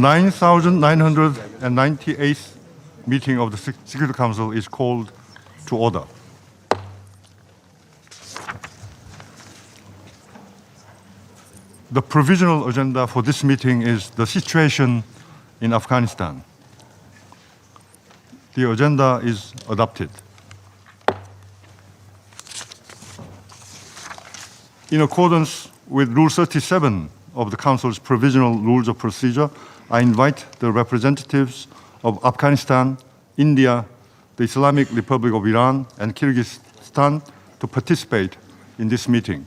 9,998th meeting of the Security Council is called to order. The provisional agenda for this meeting is the situation in Afghanistan. The agenda is adopted. In accordance with Rule 37 of the Council's Provisional Rules of Procedure, I invite the representatives of Afghanistan, India, the Islamic Republic of Iran, and Kyrgyzstan to participate in this meeting.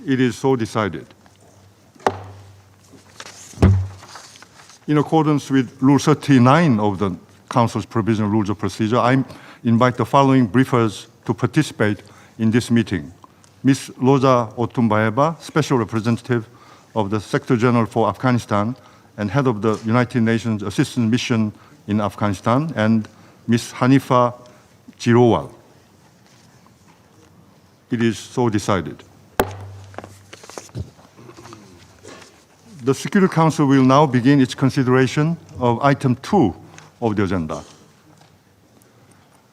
It is so decided. In accordance with Rule 39 of the Council's Provisional Rules of Procedure, I invite the following briefers to participate in this meeting. Ms. Rosa Otunbayeva, Special Representative of the Secretary General for Afghanistan and Head of the United Nations Assistance Mission in Afghanistan, and Ms. Hanifa Girowal. It is so decided. The Security Council will now begin its consideration of item 2 of the agenda.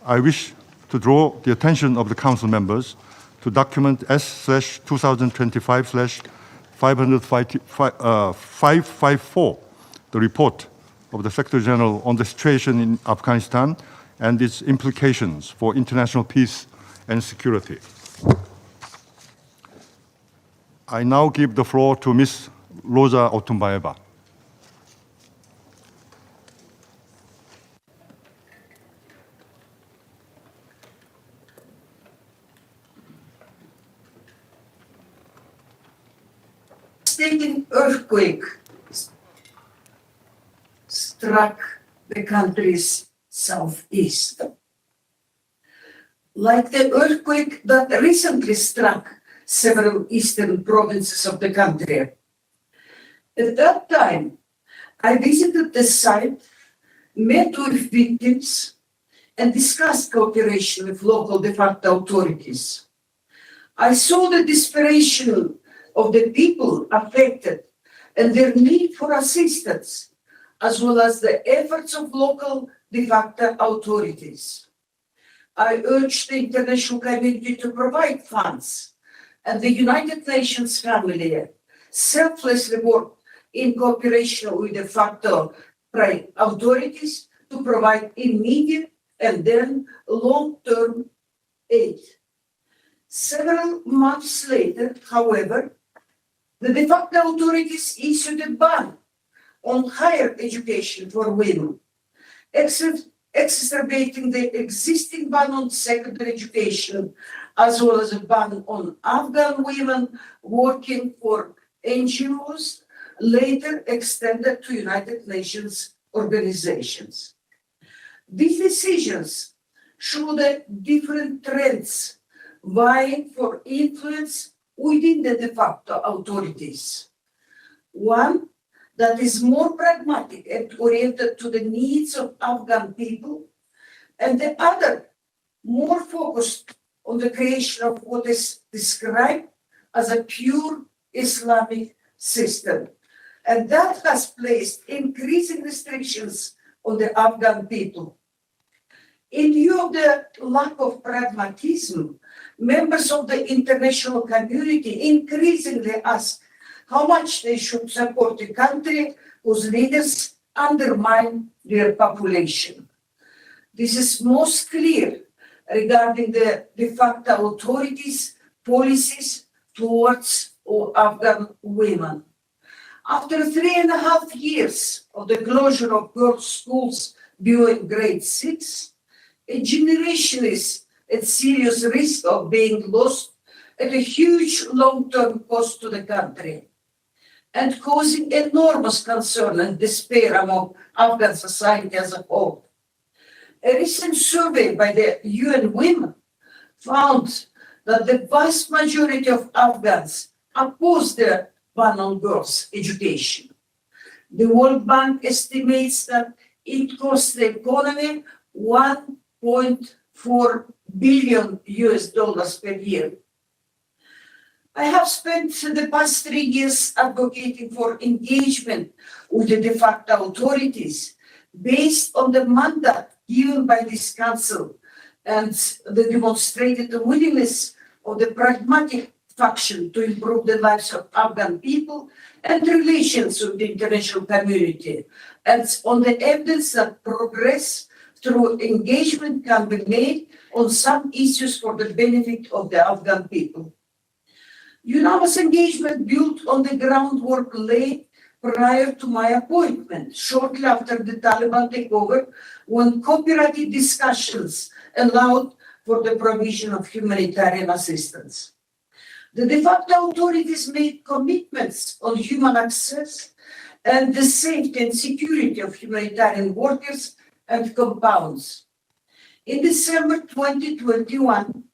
I wish to draw the attention of the Council members to document S/2025/554, the report of the Secretary General on the situation in Afghanistan and its implications for international peace and security. I now give the floor to Ms. Rosa Otunbayeva. Devastating earthquake struck the country's southeast. Like the earthquake that recently struck several eastern provinces of the country. At that time, I visited the site, met with victims, and discussed cooperation with local de facto authorities. I saw the desperation of the people affected and their need for assistance, as well as the efforts of local de facto authorities. I urged the international community to provide funds, and the United Nations family selflessly worked in cooperation with de facto authorities to provide immediate and then long-term aid. Several months later, however, the de facto authorities issued a ban on higher education for women, exacerbating the existing ban on secondary education, as well as a ban on Afghan women working for NGOs, later extended to United Nations organizations. These decisions show the different trends vying for influence within the de facto authorities. One that is more pragmatic and oriented to the needs of Afghan people, and the other more focused on the creation of what is described as a pure Islamic system. And that has placed increasing restrictions on the Afghan people. In view of the lack of pragmatism, members of the international community increasingly ask how much they should support a country whose leaders undermine their population. This is most clear regarding the de facto authorities' policies towards Afghan women. After 3.5 years of the closure of girls' schools beyond grade 6, a generation is at serious risk of being lost at a huge long-term cost to the country and causing enormous concern and despair among Afghan society as a whole. A recent survey by the UN Women found that the vast majority of Afghans oppose the ban on girls' education. The World Bank estimates that it costs the economy $1.4 billion per year. I have spent the past 3 years advocating for engagement with the de facto authorities based on the mandate given by this council and the demonstrated willingness of the pragmatic faction to improve the lives of Afghan people and relations with the international community, and on the evidence that progress through engagement can be made on some issues for the benefit of the Afghan people. Unanimous engagement built on the groundwork laid prior to my appointment, shortly after the Taliban takeover, when cooperative discussions allowed for the provision of humanitarian assistance. The de facto authorities made commitments on human access and the safety and security of humanitarian workers and compounds. In December 2021,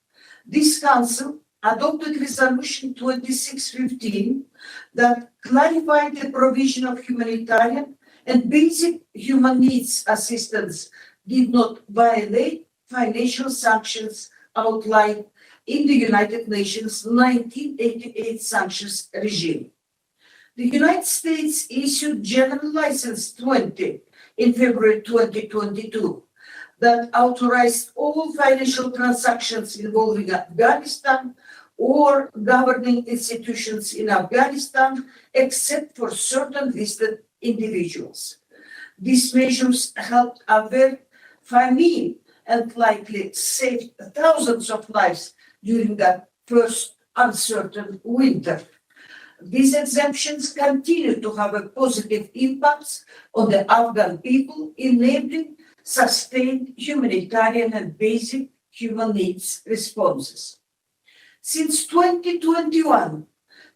this Council adopted Resolution 2615 that clarified the provision of humanitarian and basic human needs assistance did not violate financial sanctions outlined in the United Nations 1988 sanctions regime. The United States issued General License 20 in February 2022 that authorized all financial transactions involving Afghanistan or governing institutions in Afghanistan, except for certain listed individuals. These measures helped avert famine and likely saved thousands of lives during that first uncertain winter. These exemptions continue to have a positive impact on the Afghan people, enabling sustained humanitarian and basic human needs responses. Since 2021,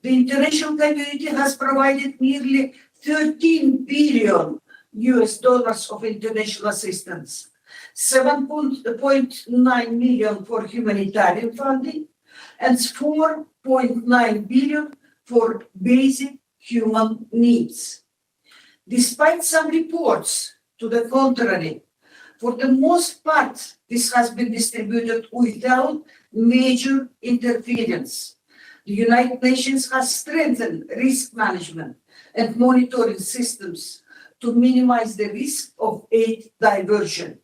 the international community has provided nearly 13 billion US dollars of international assistance, 7.9 million for humanitarian funding, and 4.9 billion for basic human needs. Despite some reports to the contrary, for the most part, this has been distributed without major interference. The United Nations has strengthened risk management and monitoring systems to minimize the risk of aid diversion.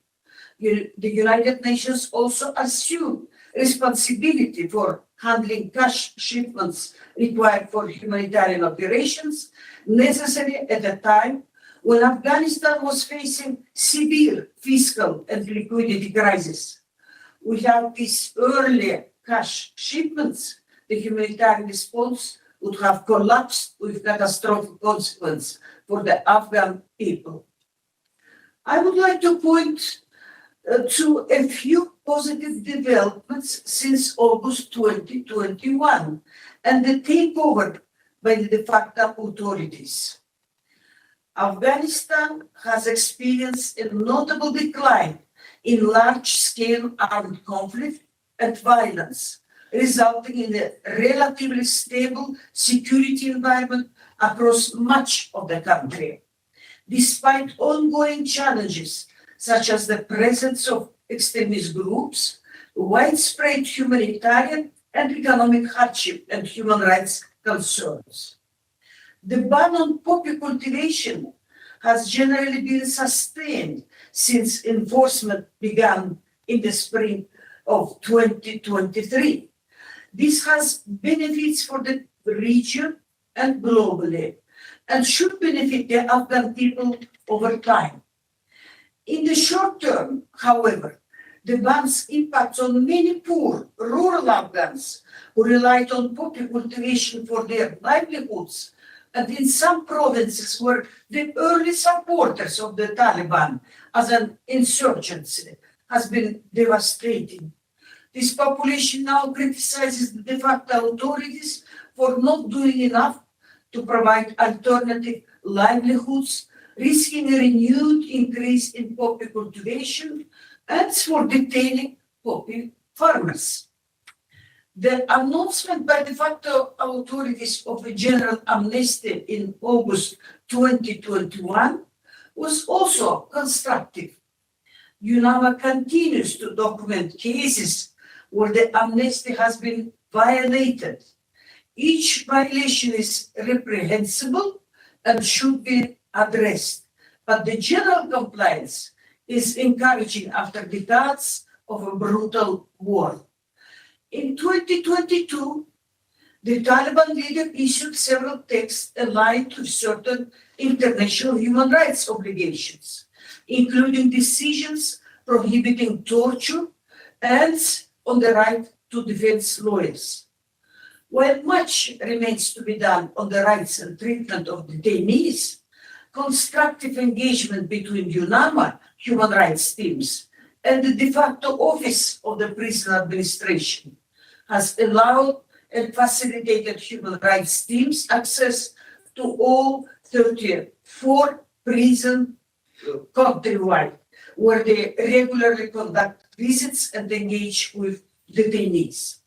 The United Nations also assumed responsibility for handling cash shipments required for humanitarian operations, necessary at a time when Afghanistan was facing severe fiscal and liquidity crisis. Without these early cash shipments, the humanitarian response would have collapsed with catastrophic consequences for the Afghan people. I would like to point to a few positive developments since August 2021 and the takeover by the de facto authorities. Afghanistan has experienced a notable decline in large-scale armed conflict and violence, resulting in a relatively stable security environment across much of the country. Despite ongoing challenges such as the presence of extremist groups, widespread humanitarian and economic hardship, and human rights concerns. The ban on poppy cultivation has generally been sustained since enforcement began in the spring of 2023. This has benefits for the region and globally, and should benefit the Afghan people over time. In the short term, however, the ban's impact on many poor rural Afghans who relied on poppy cultivation for their livelihoods, and in some provinces were the early supporters of the Taliban as an insurgency, has been devastating. This population now criticizes the de facto authorities for not doing enough to provide alternative livelihoods, risking a renewed increase in poppy cultivation and for detaining poppy farmers. The announcement by de facto authorities of a general amnesty in August 2021 was also constructive. UNAMA continues to document cases where the amnesty has been violated. Each violation is reprehensible and should be addressed, but the general compliance is encouraging after decades of a brutal war. In 2022, the Taliban leader issued several texts aligned to certain international human rights obligations, including decisions prohibiting torture and on the right to defense lawyers. While much remains to be done on the rights and treatment of detainees, constructive engagement between UNAMA human rights teams and the de facto office of the prison administration has allowed and facilitated human rights teams access to all 34 prisons countrywide, where they regularly conduct visits and engage with detainees.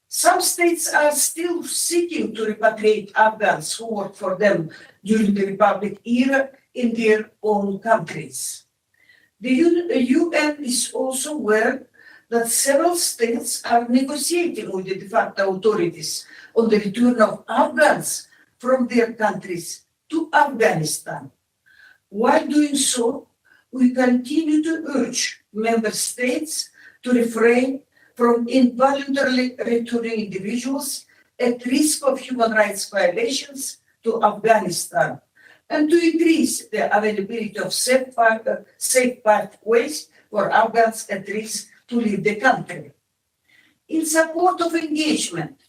Some states are still seeking to repatriate Afghans who worked for them during the Republic era in their own countries. The UN is also aware that several states are negotiating with the de facto authorities on the return of Afghans from their countries to Afghanistan. While doing so, we continue to urge member states to refrain from involuntarily returning individuals at risk of human rights violations to Afghanistan, and to increase the availability of safe pathways for Afghans at risk to leave the country. In support of engagement,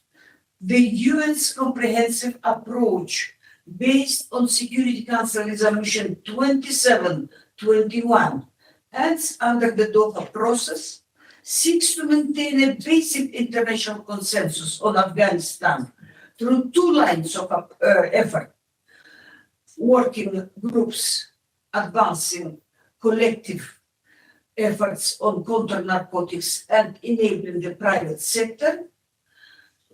the UN's comprehensive approach based on Security Council Resolution 2721 and under the Doha process seeks to maintain a basic international consensus on Afghanistan through two lines of effort: working groups advancing collective efforts on counter-narcotics and enabling the private sector,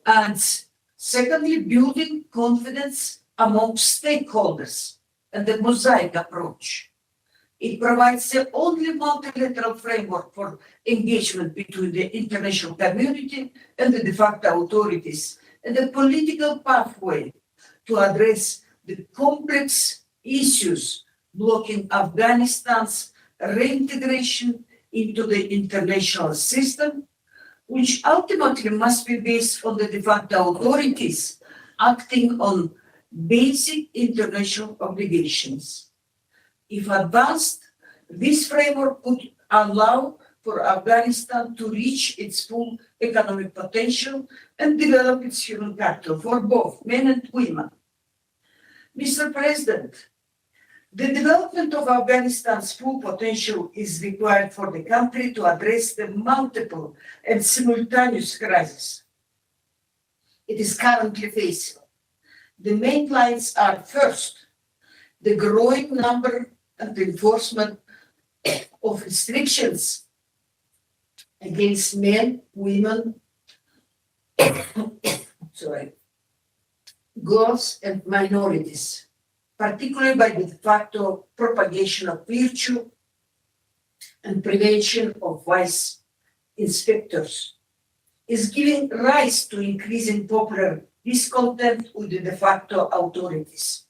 and secondly, building confidence among stakeholders and the mosaic approach. It provides the only multilateral framework for engagement between the international community and the de facto authorities, and a political pathway to address the complex issues blocking Afghanistan's reintegration into the international system, which ultimately must be based on the de facto authorities acting on basic international obligations. If advanced, this framework could allow for Afghanistan to reach its full economic potential and develop its human capital for both men and women. Mr. President, the development of Afghanistan's full potential is required for the country to address the multiple and simultaneous crises it is currently facing. The main lines are: first, the growing number and enforcement of restrictions against men, women, girls, and minorities, particularly by the de facto propagation of virtue and prevention of vice inspectors, is giving rise to increasing popular discontent with the de facto authorities.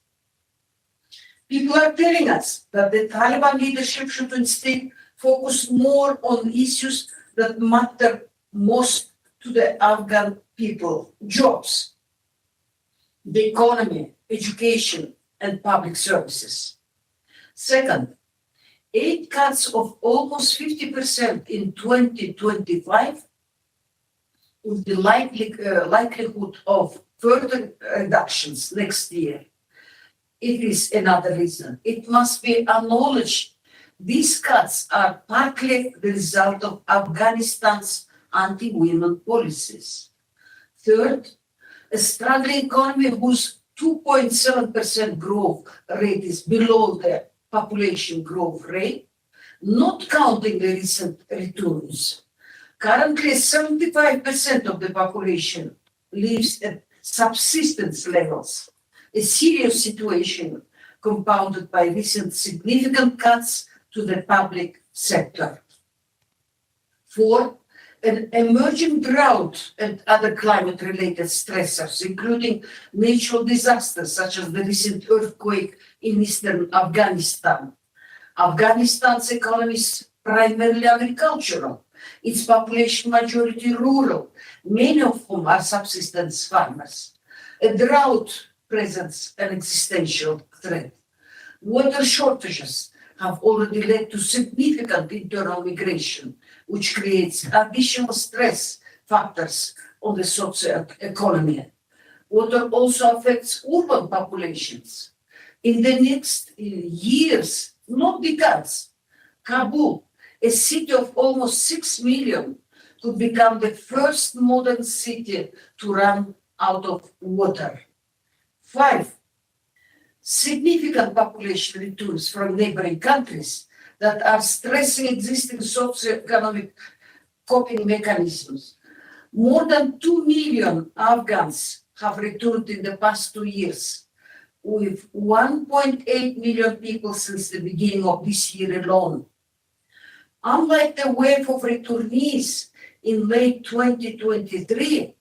People are telling us that the Taliban leadership should instead focus more on issues that matter most to the Afghan people: jobs, the economy, education, and public services. Second, aid cuts of almost 50% in 2025, with the likelihood of further reductions next year. It is another reason. It must be acknowledged these cuts are partly the result of Afghanistan's anti-women policies. Third, a struggling economy whose 2.7% growth rate is below the population growth rate, not counting the recent returns. Currently, 75% of the population lives at subsistence levels, a serious situation compounded by recent significant cuts to the public sector. Fourth, An emerging drought and other climate-related stressors, including natural disasters such as the recent earthquake in eastern Afghanistan. Afghanistan's economy is primarily agricultural, its population majority rural, many of whom are subsistence farmers. A drought presents an existential threat. Water shortages have already led to significant internal migration, which creates additional stress factors on the socio-economy. Water also affects urban populations. In the next years, not decades, Kabul, a city of almost 6 million, could become the first modern city to run out of water. 5. Significant population returns from neighboring countries that are stressing existing socioeconomic coping mechanisms. More than 2 million Afghans have returned in the past 2 years, with 1.8 million people since the beginning of this year alone. Unlike the wave of returnees in late 2023,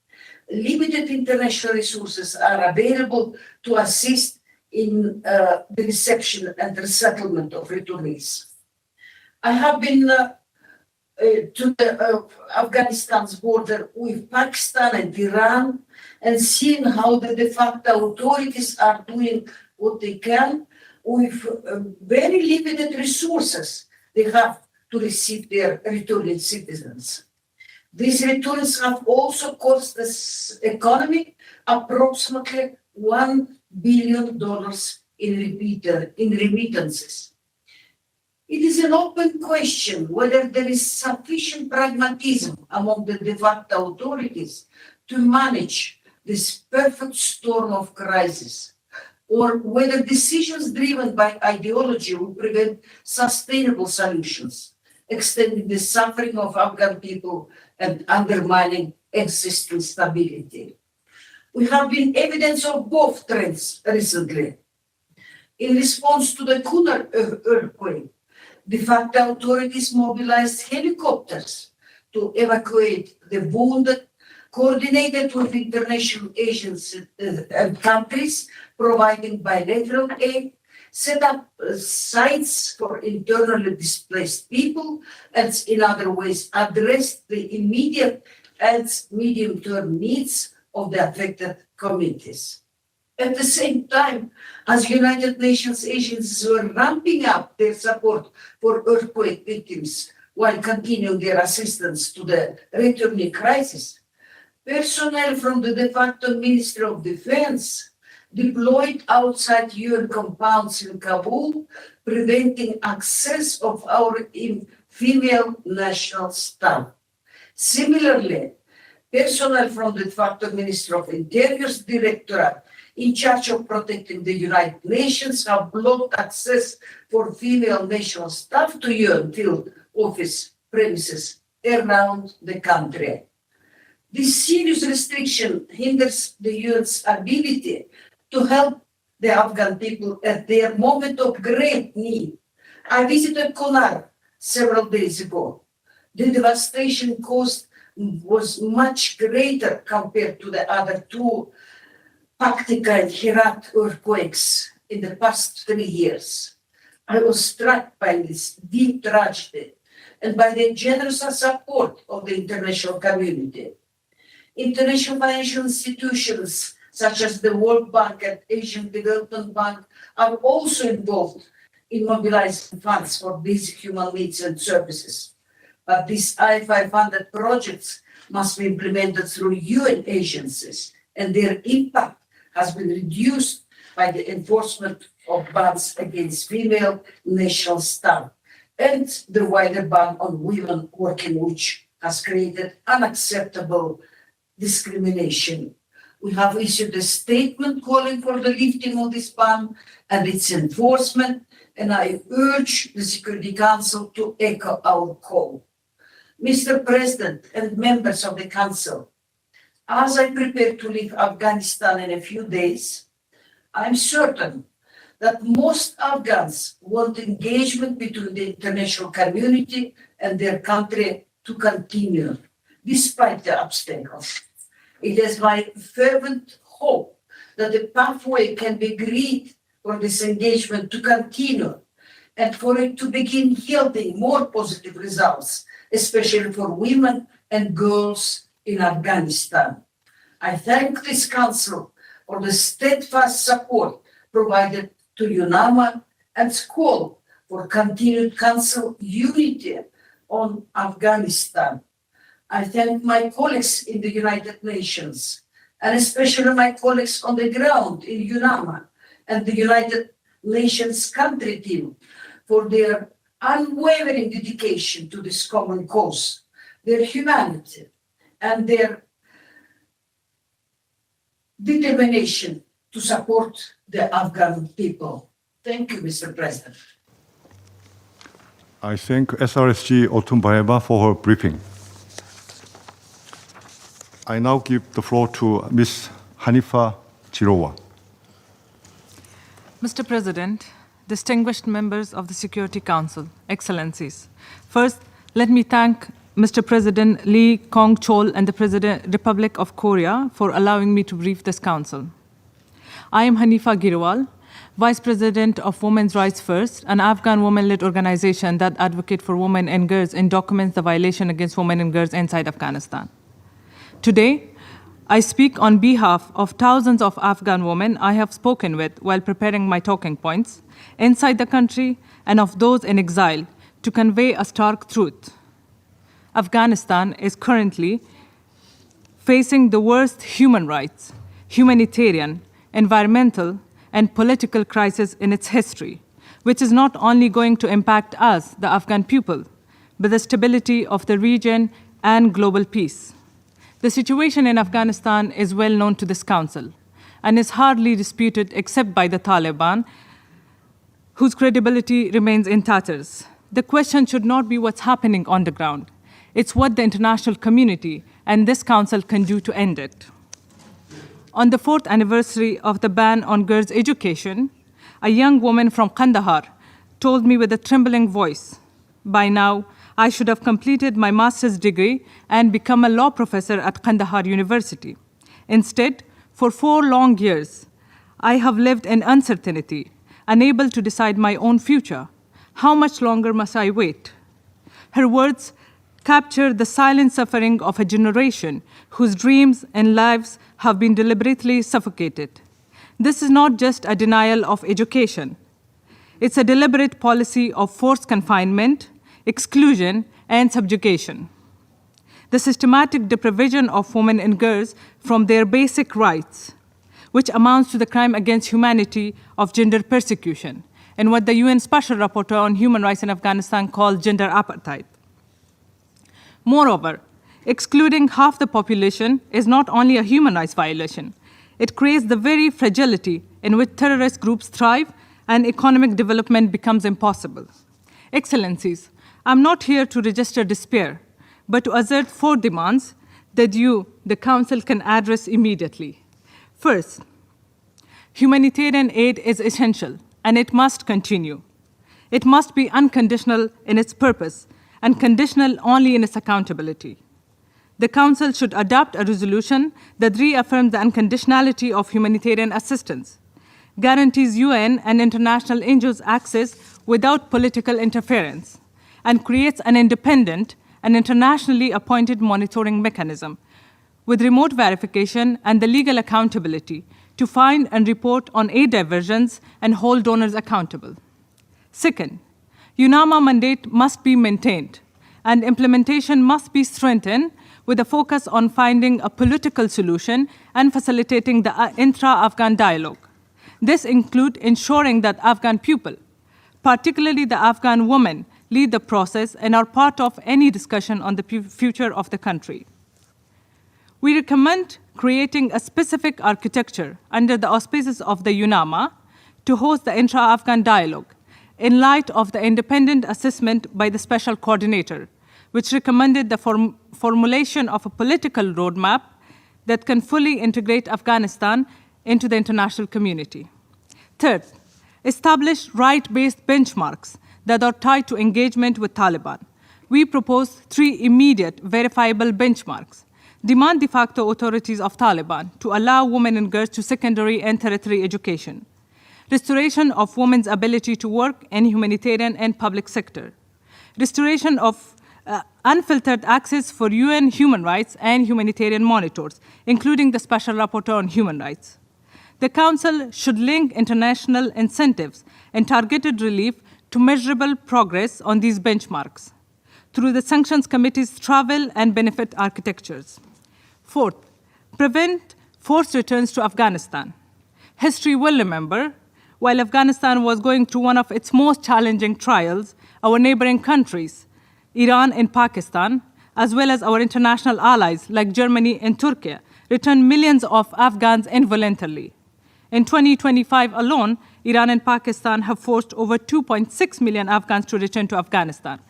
limited international resources are available to assist in the reception and resettlement of returnees. I have been to Afghanistan's border with Pakistan and Iran and seen how the de facto authorities are doing what they can with very limited resources they have to receive their returning citizens. These returns have also cost the economy approximately $1 billion in remittances. It is an open question whether there is sufficient pragmatism among the de facto authorities to manage this perfect storm of crisis, or whether decisions driven by ideology will prevent sustainable solutions, extending the suffering of Afghan people and undermining existing stability. We have been evidence of both trends recently. In response to the Kunar earthquake, de facto authorities mobilized helicopters to evacuate the wounded, coordinated with international agencies and countries, providing bilateral aid, set up sites for internally displaced people, and in other ways addressed the immediate and medium-term needs of the affected communities. At the same time, as United Nations agencies were ramping up their support for earthquake victims while continuing their assistance to the returning crisis, personnel from the de facto Ministry of Defense deployed outside UN compounds in Kabul, preventing access of our female national staff. Similarly, personnel from the de facto Ministry of Interior's Directorate in charge of protecting the United Nations have blocked access for female national staff to UN field office premises around the country. This serious restriction hinders the UN's ability to help the Afghan people at their moment of great need. I visited Kunar several days ago. The devastation caused was much greater compared to the other two Paktika and Herat earthquakes in the past 3 years. I was struck by this deep tragedy and by the generous support of the international community. International financial institutions such as the World Bank and Asian Development Bank are also involved in mobilizing funds for basic human needs and services. But these IFI-funded projects must be implemented through UN agencies, and their impact has been reduced by the enforcement of bans against female national staff and the wider ban on women working, which has created unacceptable discrimination. We have issued a statement calling for the lifting of this ban and its enforcement, and I urge the Security Council to echo our call. Mr. President and members of the Council, as I prepare to leave Afghanistan in a few days, I'm certain that most Afghans want engagement between the international community and their country to continue. despite the obstacles. It is my fervent hope that the pathway can be agreed for this engagement to continue and for it to begin yielding more positive results, especially for women and girls in Afghanistan. I thank this Council for the steadfast support provided to UNAMA and call for continued Council unity on Afghanistan. I thank my colleagues in the United Nations, and especially my colleagues on the ground in UNAMA and the United Nations country team for their unwavering dedication to this common cause, their humanity, and their determination to support the Afghan people. Thank you, Mr. President. I thank SRSG Otunbayeva for her briefing. I now give the floor to Ms. Hanifa Girowal. Mr. President, distinguished members of the Security Council, Excellencies. First, let me thank Mr. President Lee Kong-chol and the Republic of Korea for allowing me to brief this council. I am Hanifa Girowal, Vice President of Women's Rights First, an Afghan women-led organization that advocates for women and girls and documents the violation against women and girls inside Afghanistan. Today, I speak on behalf of thousands of Afghan women I have spoken with while preparing my talking points inside the country and of those in exile to convey a stark truth. Afghanistan is currently facing the worst human rights, humanitarian, environmental, and political crisis in its history, which is not only going to impact us, the Afghan people, but the stability of the region and global peace. The situation in Afghanistan is well known to this council and is hardly disputed except by the Taliban, whose credibility remains in tatters. The question should not be what's happening on the ground. It's what the international community and this council can do to end it. On the 4th anniversary of the ban on girls' education, a young woman from Kandahar told me with a trembling voice, "By now, I should have completed my master's degree and become a law professor at Kandahar University. Instead, for 4 long years, I have lived in uncertainty, unable to decide my own future. How much longer must I wait?" Her words capture the silent suffering of a generation whose dreams and lives have been deliberately suffocated. This is not just a denial of education. It's a deliberate policy of forced confinement, exclusion, and subjugation. The systematic deprivation of women and girls from their basic rights, which amounts to the crime against humanity of gender persecution, and what the UN Special Rapporteur on Human Rights in Afghanistan called gender apartheid. Moreover, excluding half the population is not only a human rights violation, it creates the very fragility in which terrorist groups thrive and economic development becomes impossible. Excellencies, I'm not here to register despair, but to assert 4 demands that you, the Council, can address immediately. First, humanitarian aid is essential, and it must continue. It must be unconditional in its purpose and conditional only in its accountability. The Council should adopt a resolution that reaffirms the unconditionality of humanitarian assistance, guarantees UN and international NGOs access without political interference, and creates an independent and internationally appointed monitoring mechanism with remote verification and the legal accountability to find and report on aid diversions and hold donors accountable. Second, UNAMA mandate must be maintained and implementation must be strengthened with a focus on finding a political solution and facilitating the intra-Afghan dialogue. This includes ensuring that Afghan people, particularly the Afghan women, lead the process and are part of any discussion on the future of the country. We recommend creating a specific architecture under the auspices of the UNAMA to host the intra-Afghan dialogue in light of the independent assessment by the Special Coordinator, which recommended the formulation of a political roadmap that can fully integrate Afghanistan into the international community. Third, establish right-based benchmarks that are tied to engagement with Taliban. we propose 3 immediate verifiable benchmarks. Demand de facto authorities of Taliban to allow women and girls to secondary and tertiary education. Restoration of women's ability to work in humanitarian and public sector. Restoration of unfiltered access for UN human rights and humanitarian monitors, including the Special Rapporteur on Human Rights. The Council should link international incentives and targeted relief to measurable progress on these benchmarks through the Sanctions Committee's travel and benefit architectures. Fourth, prevent forced returns to Afghanistan. History will remember, while Afghanistan was going through one of its most challenging trials, our neighboring countries, Iran and Pakistan, as well as our international allies like Germany and Turkey, returned millions of Afghans involuntarily. In 2025 alone, Iran and Pakistan have forced over 2.6 million Afghans to return to Afghanistan.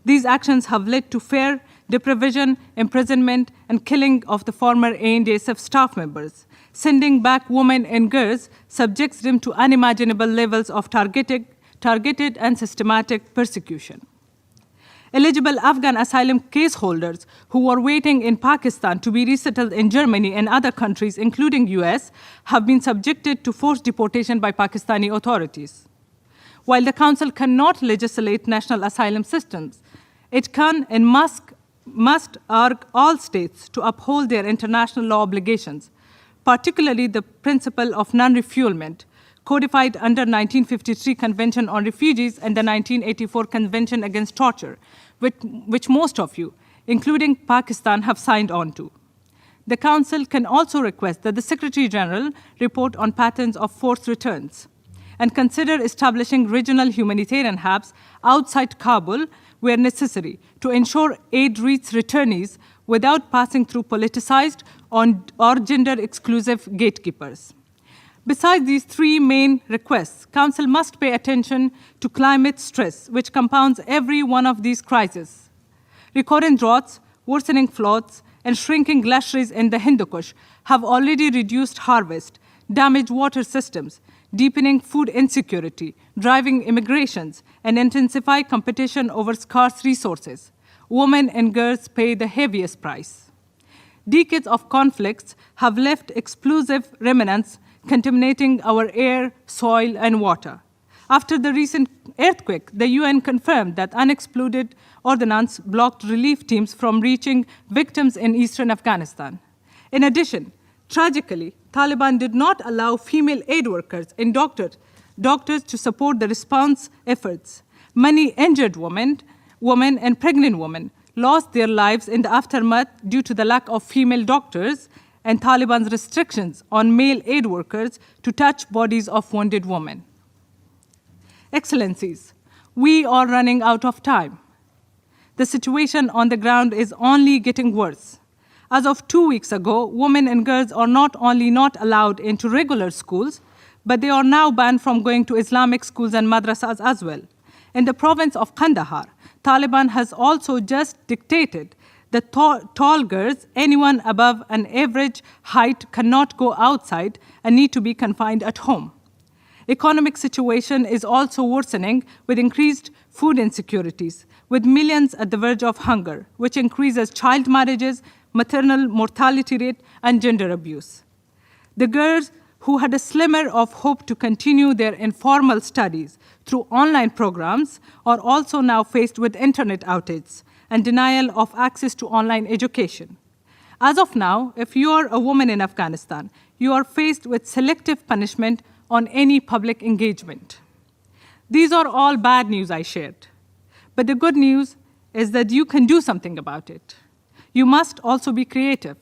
These actions have led to fair deprivation, imprisonment, and killing of the former ANDSF staff members. Sending back women and girls subjects them to unimaginable levels of targeted and systematic persecution. Eligible Afghan asylum case holders who were waiting in Pakistan to be resettled in Germany and other countries, including US, have been subjected to forced deportation by Pakistani authorities. While the Council cannot legislate national asylum systems, it can and must urge all states to uphold their international law obligations, particularly the principle of non-refoulement, codified under 1953 Convention on Refugees and the 1984 Convention Against Torture, which most of you, including Pakistan, have signed on to. The Council can also request that the Secretary General report on patterns of forced returns and consider establishing regional humanitarian hubs outside Kabul where necessary to ensure aid reaches returnees without passing through politicized or gender-exclusive gatekeepers. Besides these 3 main requests, Council must pay attention to climate stress, which compounds every one of these crises. Recurrent droughts, worsening floods, and shrinking glaciers in the Hindu Kush have already reduced harvest, damaged water systems, deepening food insecurity, driving immigrations, and intensify competition over scarce resources. Women and girls pay the heaviest price. Decades of conflicts have left explosive remnants contaminating our air, soil, and water. After the recent earthquake, the UN confirmed that unexploded ordnance blocked relief teams from reaching victims in eastern Afghanistan. In addition, tragically, Taliban did not allow female aid workers and doctors to support the response efforts. Many injured women and pregnant women lost their lives in the aftermath due to the lack of female doctors and Taliban's restrictions on male aid workers to touch bodies of wounded women. Excellencies, we are running out of time. The situation on the ground is only getting worse. As of 2 weeks ago, women and girls are not only not allowed into regular schools, but they are now banned from going to Islamic schools and madrasas as well. In the province of Kandahar, Taliban has also just dictated that tall girls, anyone above an average height, cannot go outside and need to be confined at home. Economic situation is also worsening with increased food insecurities, with millions at the verge of hunger, which increases child marriages, maternal mortality rate, and gender abuse. The girls who had a slimmer of hope to continue their informal studies through online programs are also now faced with internet outages and denial of access to online education. As of now, if you are a woman in Afghanistan, you are faced with selective punishment on any public engagement. These are all bad news I shared. But the good news is that you can do something about it. You must also be creative.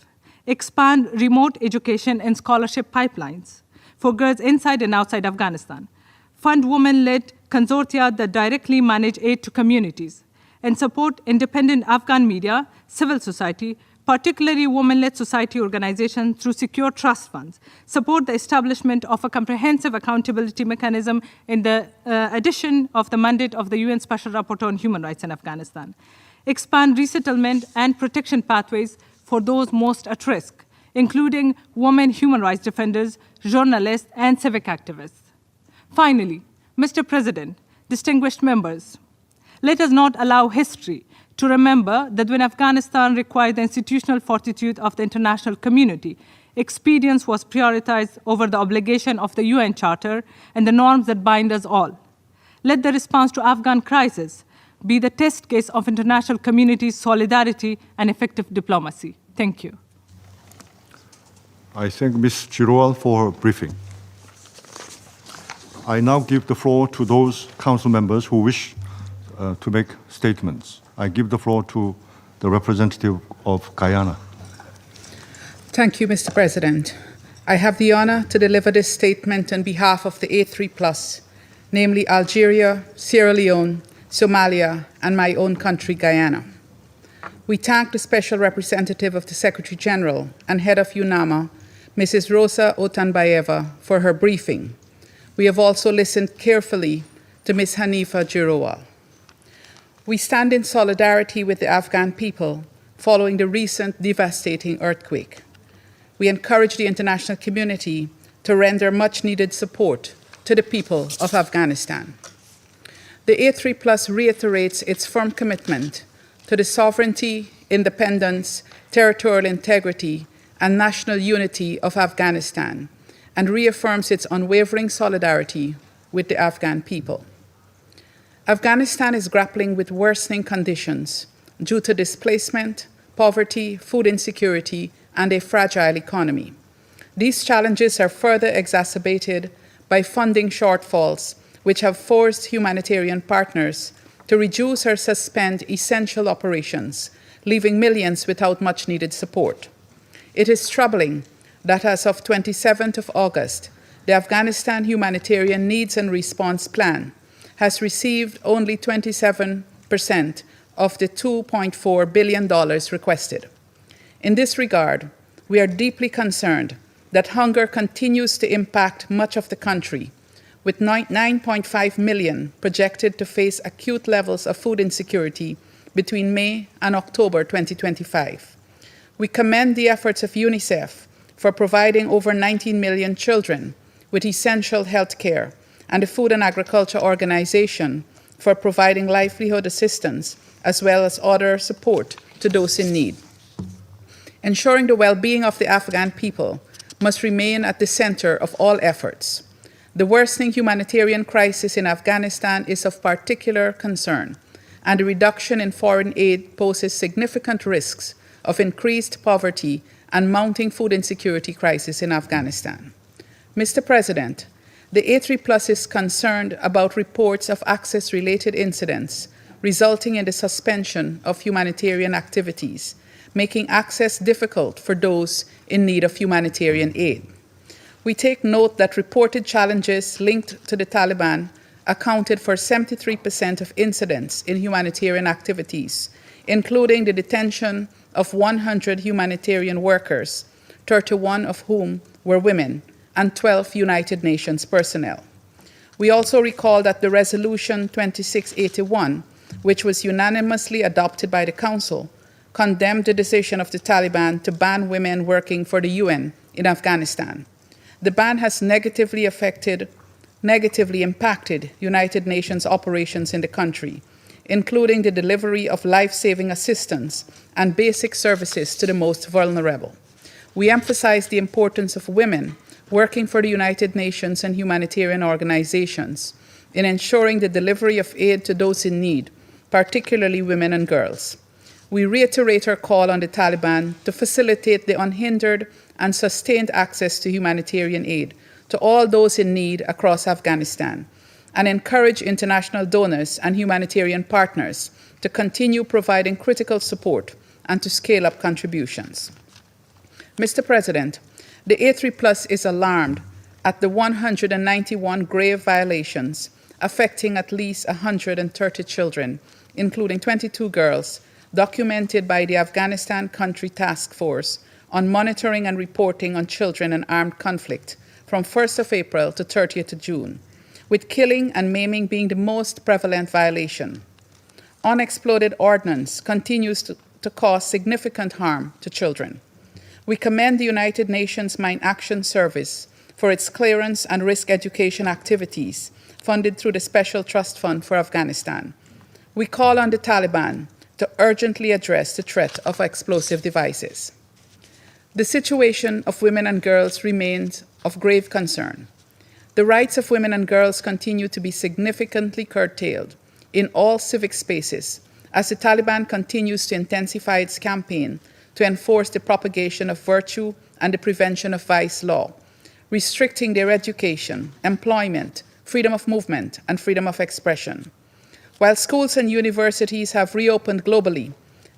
Expand remote education and scholarship pipelines for girls inside and outside Afghanistan. Fund women-led consortia that directly manage aid to communities, and support independent Afghan media, civil society, particularly women-led society organizations through secure trust funds. Support the establishment of a comprehensive accountability mechanism in the addition of the mandate of the UN Special Rapporteur on Human Rights in Afghanistan. Expand resettlement and protection pathways for those most at risk, including women human rights defenders, journalists, and civic activists. Finally, Mr. President, distinguished members, let us not allow history to remember that when Afghanistan required the institutional fortitude of the international community, experience was prioritized over the obligation of the UN Charter and the norms that bind us all. Let the response to Afghan crisis be the test case of international community's solidarity and effective diplomacy. Thank you. I thank Ms. Girowal for her briefing. I now give the floor to those council members who wish to make statements. I give the floor to the representative of Guyana. Thank you, Mr. President. I have the honor to deliver this statement on behalf of the A3+, namely Algeria, Sierra Leone, Somalia, and my own country, Guyana. We thank the Special Representative of the Secretary General and Head of UNAMA, Mrs. Rosa Otunbayeva, for her briefing. We have also listened carefully to Ms. Hanifa Girowal. We stand in solidarity with the Afghan people following the recent devastating earthquake. We encourage the international community to render much-needed support to the people of Afghanistan. The A3+ reiterates its firm commitment to the sovereignty, independence, territorial integrity, and national unity of Afghanistan, and reaffirms its unwavering solidarity with the Afghan people. Afghanistan is grappling with worsening conditions due to displacement, poverty, food insecurity, and a fragile economy. These challenges are further exacerbated by funding shortfalls, which have forced humanitarian partners to reduce or suspend essential operations, leaving millions without much-needed support. It is troubling that as of 27th of August, the Afghanistan Humanitarian Needs and Response Plan has received only 27% of the $2.4 billion requested. In this regard, we are deeply concerned that hunger continues to impact much of the country, with 9.5 million projected to face acute levels of food insecurity between May and October 2025. We commend the efforts of UNICEF for providing over 19 million children with essential health care, and the Food and Agriculture Organization for providing livelihood assistance as well as other support to those in need. Ensuring the well-being of the Afghan people must remain at the center of all efforts. The worsening humanitarian crisis in Afghanistan is of particular concern, and the reduction in foreign aid poses significant risks of increased poverty and mounting food insecurity crisis in Afghanistan. Mr. President, the A3+ is concerned about reports of access-related incidents resulting in the suspension of humanitarian activities, making access difficult for those in need of humanitarian aid. We take note that reported challenges linked to the Taliban accounted for 73% of incidents in humanitarian activities, including the detention of 100 humanitarian workers, 31 of whom were women, and 12 United Nations personnel. We also recall that the Resolution 2681, which was unanimously adopted by the Council, condemned the decision of the Taliban to ban women working for the UN in Afghanistan. The ban has negatively impacted United Nations operations in the country, including the delivery of life-saving assistance and basic services to the most vulnerable. We emphasize the importance of women working for the United Nations and humanitarian organizations in ensuring the delivery of aid to those in need, particularly women and girls. We reiterate our call on the Taliban to facilitate the unhindered and sustained access to humanitarian aid to all those in need across Afghanistan, and encourage international donors and humanitarian partners to continue providing critical support and to scale up contributions. Mr. President, the A3+ is alarmed at the 191 grave violations affecting at least 130 children, including 22 girls, documented by the Afghanistan Country Task Force on monitoring and reporting on children in armed conflict from 1st of April to 30th of June, with killing and maiming being the most prevalent violation. Unexploded ordnance continues to cause significant harm to children. We commend the United Nations Mine Action Service for its clearance and risk education activities funded through the Special Trust Fund for Afghanistan. We call on the Taliban to urgently address the threat of explosive devices. The situation of women and girls remains of grave concern. The rights of women and girls continue to be significantly curtailed in all civic spaces as the Taliban continues to intensify its campaign to enforce the propagation of virtue and the prevention of vice law, restricting their education, employment, freedom of movement, and freedom of expression. While schools and universities have reopened globally,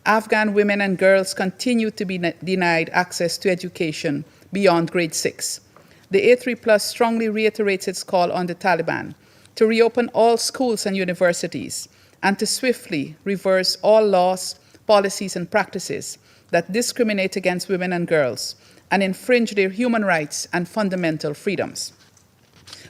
Afghan women and girls continue to be denied access to education beyond grade 6. The A3+ strongly reiterates its call on the Taliban to reopen all schools and universities and to swiftly reverse all laws, policies, and practices that discriminate against women and girls and infringe their human rights and fundamental freedoms.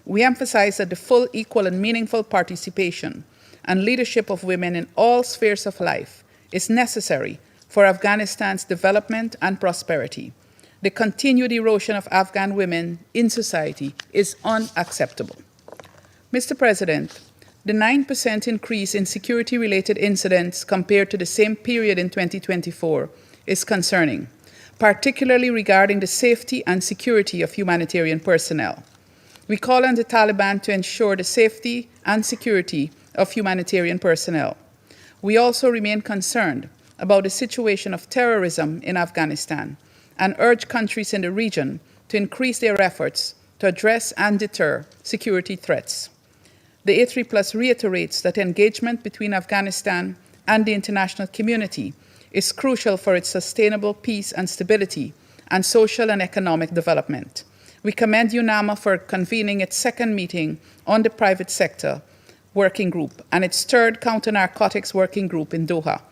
We emphasize that the full, equal, and meaningful participation and leadership of women in all spheres of life is necessary for Afghanistan's development and prosperity. The continued erosion of Afghan women in society is unacceptable. Mr. President, the 9% increase in security-related incidents compared to the same period in 2024 is concerning, particularly regarding the safety and security of humanitarian personnel. We call on the Taliban to ensure the safety and security of humanitarian personnel. We also remain concerned about the situation of terrorism in Afghanistan and urge countries in the region to increase their efforts to address and deter security threats. The A3+ reiterates that engagement between Afghanistan and the international community is crucial for its sustainable peace and stability and social and economic development. We commend UNAMA for convening its second meeting on the private sector working group and its third counter-narcotics working group in Doha.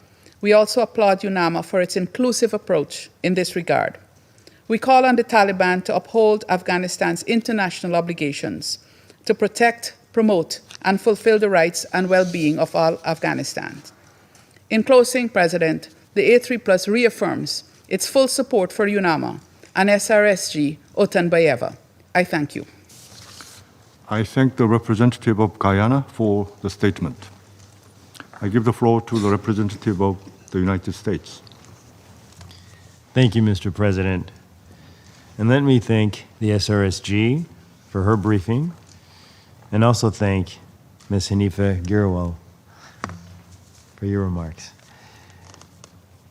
We also applaud UNAMA for its inclusive approach in this regard. We call on the Taliban to uphold Afghanistan's international obligations to protect, promote, and fulfill the rights and well-being of all Afghanistans. In closing, President, the A3+ reaffirms its full support for UNAMA and SRSG Otunbayeva. I thank you. I thank the representative of Guyana for the statement. I give the floor to the representative of the United States. Thank you, Mr. President. And let me thank the SRSG for her briefing, and also thank Ms. Hanifa Girowal for your remarks.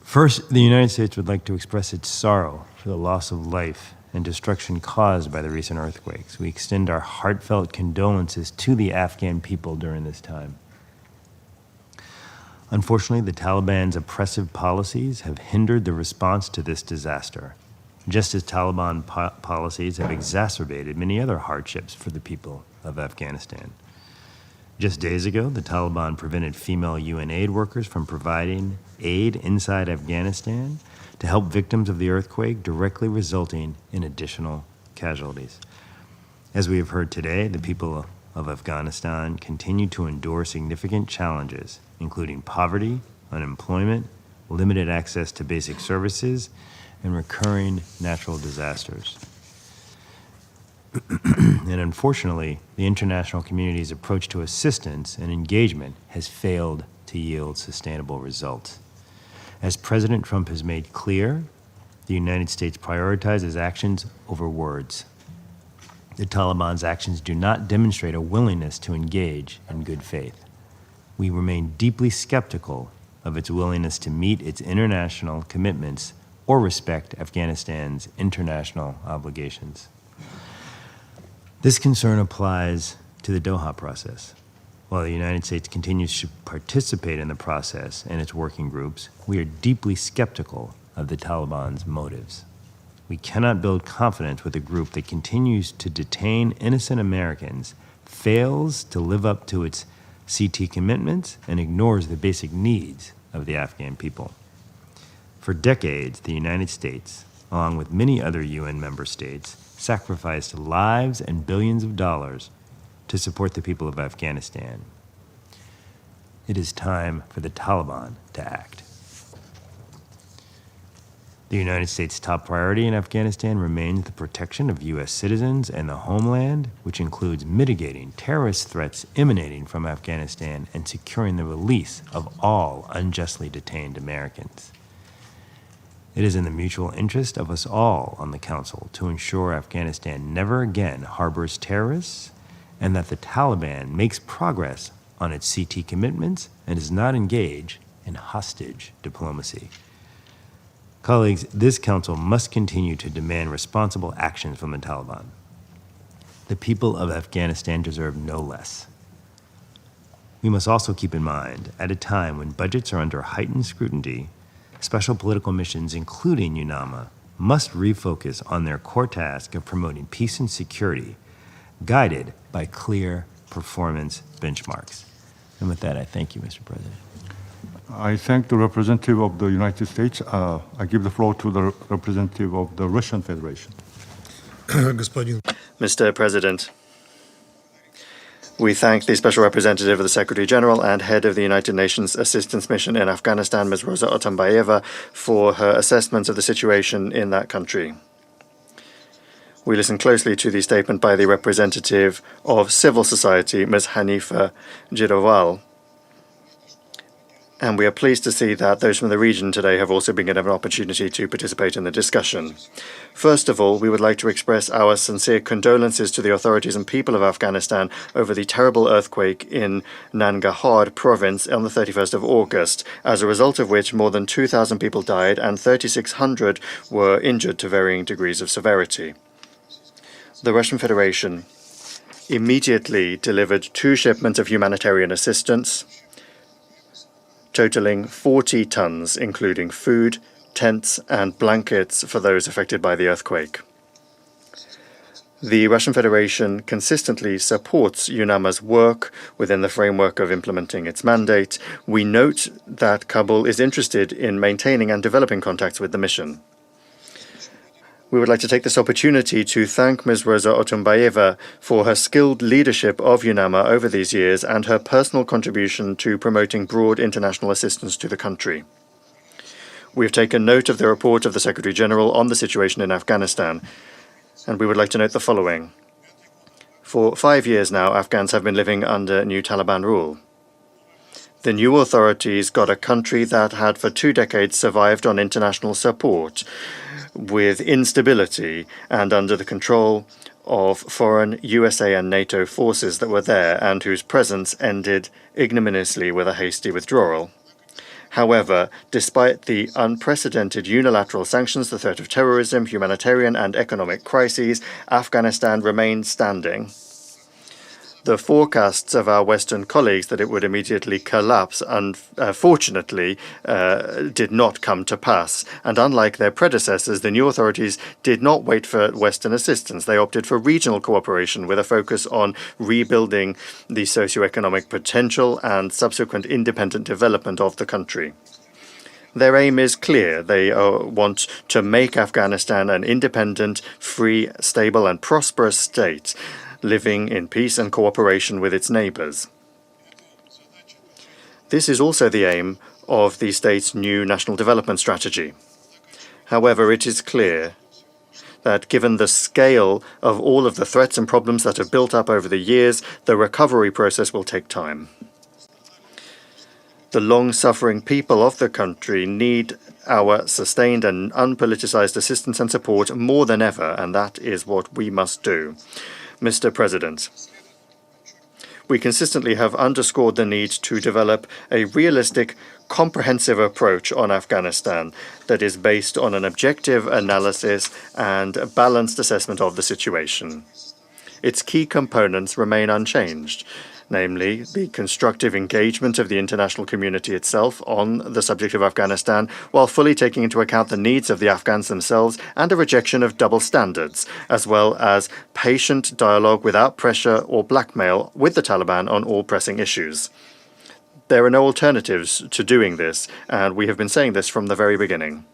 First, the United States would like to express its sorrow for the loss of life and destruction caused by the recent earthquakes. We extend our heartfelt condolences to the Afghan people during this time. Unfortunately, the Taliban's oppressive policies have hindered the response to this disaster, just as Taliban policies have exacerbated many other hardships for the people of Afghanistan. Just days ago, the Taliban prevented female UN aid workers from providing aid inside Afghanistan to help victims of the earthquake, directly resulting in additional casualties. As we have heard today, the people of Afghanistan continue to endure significant challenges, including poverty, unemployment, limited access to basic services, and recurring natural disasters. And unfortunately, the international community's approach to assistance and engagement has failed to yield sustainable results. As President Trump has made clear, the United States prioritizes actions over words. The Taliban's actions do not demonstrate a willingness to engage in good faith. We remain deeply skeptical of its willingness to meet its international commitments or respect Afghanistan's international obligations. This concern applies to the Doha process. While the United States continues to participate in the process and its working groups, we are deeply skeptical of the Taliban's motives. We cannot build confidence with a group that continues to detain innocent Americans, fails to live up to its CT commitments, and ignores the basic needs of the Afghan people. For decades, the United States, along with many other UN member states, sacrificed lives and billions of dollars to support the people of Afghanistan. It is time for the Taliban to act. The United States' top priority in Afghanistan remains the protection of U.S. citizens and the homeland, which includes mitigating terrorist threats emanating from Afghanistan and securing the release of all unjustly detained Americans. It is in the mutual interest of us all on the Council to ensure Afghanistan never again harbors terrorists and that the Taliban makes progress on its CT commitments and does not engage in hostage diplomacy. Colleagues, this Council must continue to demand responsible actions from the Taliban. The people of Afghanistan deserve no less. We must also keep in mind, at a time when budgets are under heightened scrutiny, special political missions, including UNAMA, must refocus on their core task of promoting peace and security, guided by clear performance benchmarks. And with that, I thank you, Mr. President. I thank the representative of the United States. I give the floor to the representative of the Russian Federation. Mr. President, we thank the Special Representative of the Secretary General and Head of the United Nations Assistance Mission in Afghanistan, Ms. Rosa Otunbayeva, for her assessment of the situation in that country. We listen closely to the statement by the representative of civil society, Ms. Hanifa Girowal, and we are pleased to see that those from the region today have also been given an opportunity to participate in the discussion. First of all, we would like to express our sincere condolences to the authorities and people of Afghanistan over the terrible earthquake in Nangarhar province on the 31st of August, as a result of which more than 2,000 people died and 3,600 were injured to varying degrees of severity. The Russian Federation immediately delivered 2 shipments of humanitarian assistance, totaling 40 tons, including food, tents, and blankets for those affected by the earthquake. The Russian Federation consistently supports UNAMA's work within the framework of implementing its mandate. We note that Kabul is interested in maintaining and developing contacts with the mission. We would like to take this opportunity to thank Ms. Rosa Otunbayeva for her skilled leadership of UNAMA over these years and her personal contribution to promoting broad international assistance to the country. We have taken note of the report of the Secretary General on the situation in Afghanistan, and we would like to note the following. For 5 years now, Afghans have been living under new Taliban rule. The new authorities got a country that had for 2 decades survived on international support, with instability and under the control of foreign USA and NATO forces that were there and whose presence ended ignominiously with a hasty withdrawal. However, despite the unprecedented unilateral sanctions, the threat of terrorism, humanitarian and economic crises, Afghanistan remained standing. The forecasts of our Western colleagues that it would immediately collapse, unfortunately, did not come to pass. And unlike their predecessors, the new authorities did not wait for Western assistance. They opted for regional cooperation with a focus on rebuilding the socioeconomic potential and subsequent independent development of the country. Their aim is clear. They want to make Afghanistan an independent, free, stable, and prosperous state, living in peace and cooperation with its neighbors. This is also the aim of the state's new national development strategy. However, it is clear that given the scale of all of the threats and problems that have built up over the years, the recovery process will take time. The long-suffering people of the country need our sustained and unpoliticized assistance and support more than ever, and that is what we must do. Mr. President, we consistently have underscored the need to develop a realistic, comprehensive approach on Afghanistan that is based on an objective analysis and a balanced assessment of the situation. Its key components remain unchanged, namely the constructive engagement of the international community itself on the subject of Afghanistan, while fully taking into account the needs of the Afghans themselves, and a rejection of double standards, as well as patient dialogue without pressure or blackmail with the Taliban on all pressing issues. There are no alternatives to doing this, and we have been saying this from the very beginning.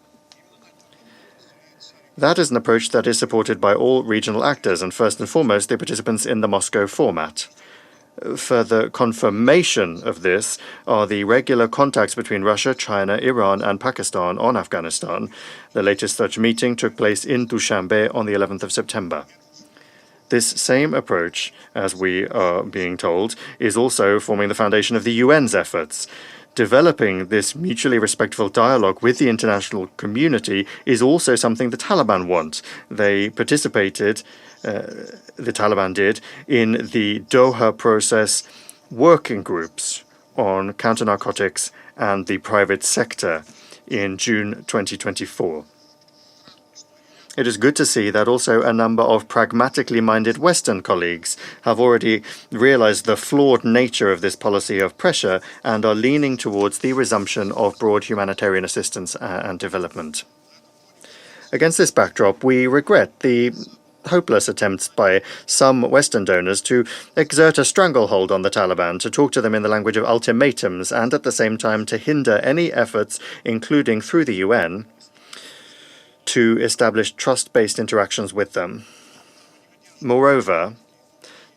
That is an approach that is supported by all regional actors, and first and foremost, the participants in the Moscow format. Further confirmation of this are the regular contacts between Russia, China, Iran, and Pakistan on Afghanistan. The latest such meeting took place in Dushanbe on the 11th of September. This same approach, as we are being told, is also forming the foundation of the UN's efforts. Developing this mutually respectful dialogue with the international community is also something the Taliban want. They participated, the Taliban did, in the Doha process working groups on counter-narcotics and the private sector in June 2024. It is good to see that also a number of pragmatically minded Western colleagues have already realized the flawed nature of this policy of pressure and are leaning towards the resumption of broad humanitarian assistance and development. Against this backdrop, we regret the hopeless attempts by some Western donors to exert a stranglehold on the Taliban, to talk to them in the language of ultimatums, and at the same time to hinder any efforts, including through the UN, to establish trust-based interactions with them. Moreover,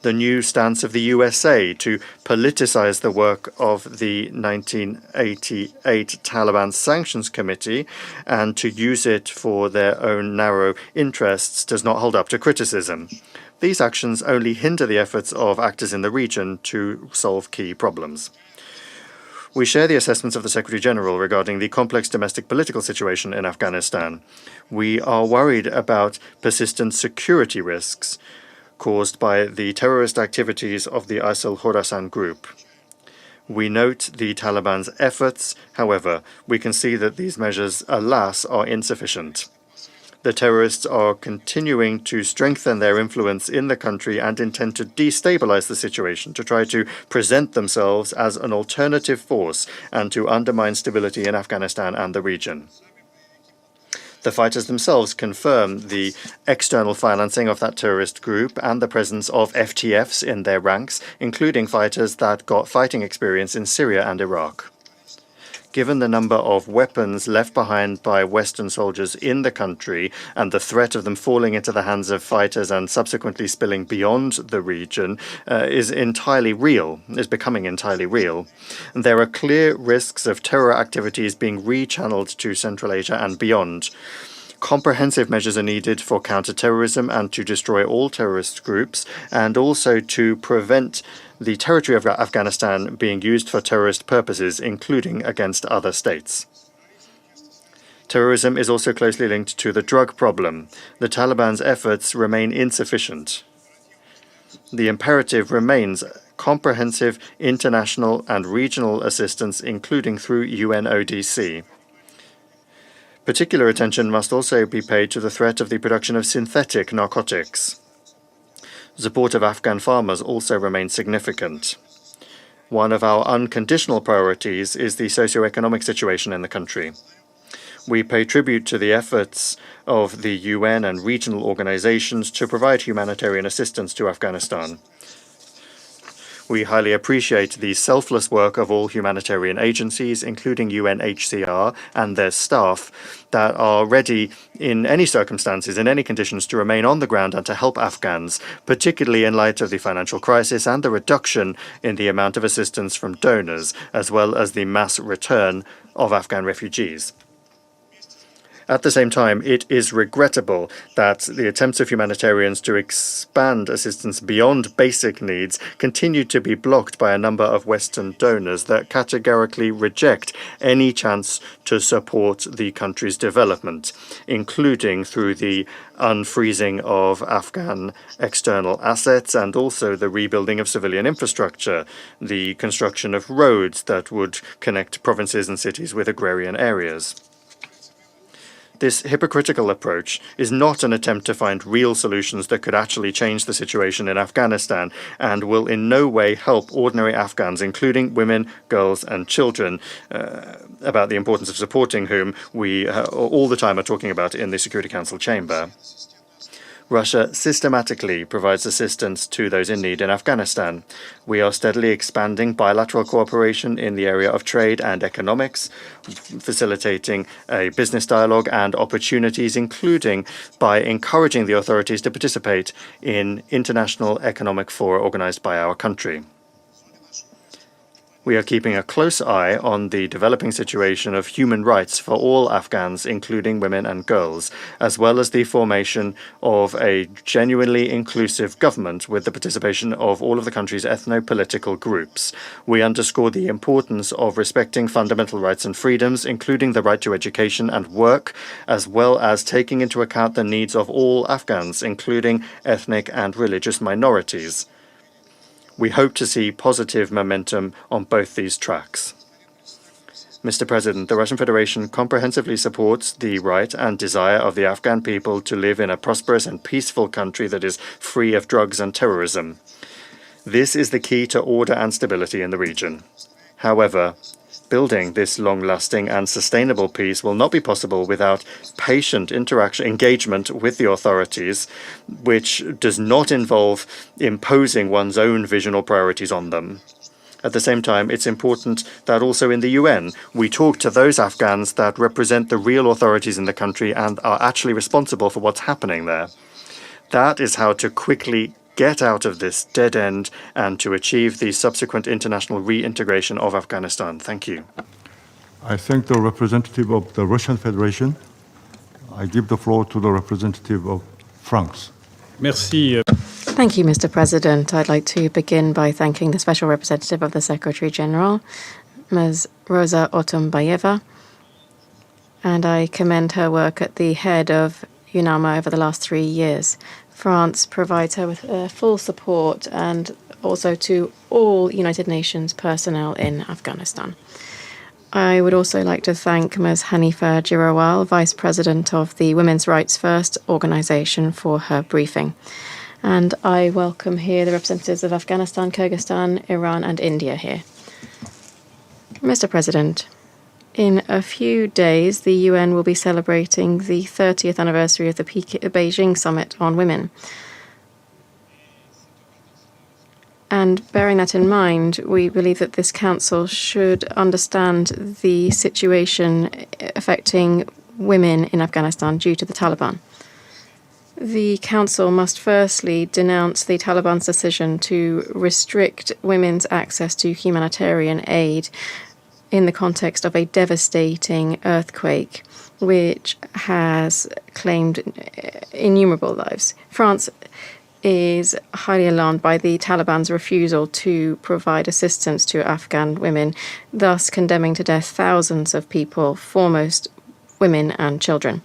the new stance of the USA to politicize the work of the 1988 Taliban Sanctions Committee and to use it for their own narrow interests does not hold up to criticism. These actions only hinder the efforts of actors in the region to solve key problems. We share the assessments of the Secretary-General regarding the complex domestic political situation in Afghanistan. We are worried about persistent security risks caused by the terrorist activities of the ISIL Khorasan group. We note the Taliban's efforts. However, we can see that these measures, alas, are insufficient. The terrorists are continuing to strengthen their influence in the country and intend to destabilize the situation, to try to present themselves as an alternative force and to undermine stability in Afghanistan and the region. The fighters themselves confirm the external financing of that terrorist group and the presence of FTFs in their ranks, including fighters that got fighting experience in Syria and Iraq. Given the number of weapons left behind by Western soldiers in the country and the threat of them falling into the hands of fighters and subsequently spilling beyond the region is becoming entirely real. There are clear risks of terror activities being rechanneled to Central Asia and beyond. Comprehensive measures are needed for counter-terrorism and to destroy all terrorist groups, and also to prevent the territory of Afghanistan being used for terrorist purposes, including against other states. Terrorism is also closely linked to the drug problem. The Taliban's efforts remain insufficient. The imperative remains comprehensive international and regional assistance, including through UNODC. Particular attention must also be paid to the threat of the production of synthetic narcotics. Support of Afghan farmers also remains significant. One of our unconditional priorities is the socio-economic situation in the country. We pay tribute to the efforts of the UN and regional organizations to provide humanitarian assistance to Afghanistan. We highly appreciate the selfless work of all humanitarian agencies, including UNHCR and their staff, that are ready in any circumstances, in any conditions, to remain on the ground and to help Afghans, particularly in light of the financial crisis and the reduction in the amount of assistance from donors, as well as the mass return of Afghan refugees. At the same time, it is regrettable that the attempts of humanitarians to expand assistance beyond basic needs continue to be blocked by a number of Western donors that categorically reject any chance to support the country's development, including through the unfreezing of Afghan external assets and also the rebuilding of civilian infrastructure, the construction of roads that would connect provinces and cities with agrarian areas. This hypocritical approach is not an attempt to find real solutions that could actually change the situation in Afghanistan and will in no way help ordinary Afghans, including women, girls, and children, about the importance of supporting whom we all the time are talking about in the Security Council chamber. Russia systematically provides assistance to those in need in Afghanistan. We are steadily expanding bilateral cooperation in the area of trade and economics, facilitating a business dialogue and opportunities, including by encouraging the authorities to participate in international economic fora organized by our country. We are keeping a close eye on the developing situation of human rights for all Afghans, including women and girls, as well as the formation of a genuinely inclusive government with the participation of all of the country's ethno-political groups. We underscore the importance of respecting fundamental rights and freedoms, including the right to education and work, as well as taking into account the needs of all Afghans, including ethnic and religious minorities. We hope to see positive momentum on both these tracks. Mr. President, the Russian Federation comprehensively supports the right and desire of the Afghan people to live in a prosperous and peaceful country that is free of drugs and terrorism. This is the key to order and stability in the region. However, building this long-lasting and sustainable peace will not be possible without patient engagement with the authorities, which does not involve imposing one's own vision or priorities on them. At the same time, it's important that also in the UN, we talk to those Afghans that represent the real authorities in the country and are actually responsible for what's happening there. That is how to quickly get out of this dead end and to achieve the subsequent international reintegration of Afghanistan. Thank you. I thank the representative of the Russian Federation. I give the floor to the representative of France. Merci. Thank you, Mr. President. I'd like to begin by thanking the Special Representative of the Secretary General, Ms. Rosa Otunbayeva, and I commend her work at the head of UNAMA over the last 3 years. France provides her with full support and also to all United Nations personnel in Afghanistan. I would also like to thank Ms. Hanifa Girowal, Vice President of the Women's Rights First organization, for her briefing. And I welcome here the representatives of Afghanistan, Kyrgyzstan, Iran, and India here. Mr. President, in a few days, the UN will be celebrating the 30th anniversary of the Beijing Summit on Women. And bearing that in mind, we believe that this council should understand the situation affecting women in Afghanistan due to the Taliban. The council must firstly denounce the Taliban's decision to restrict women's access to humanitarian aid in the context of a devastating earthquake, which has claimed innumerable lives. France is highly alarmed by the Taliban's refusal to provide assistance to Afghan women, thus condemning to death thousands of people, foremost women and children.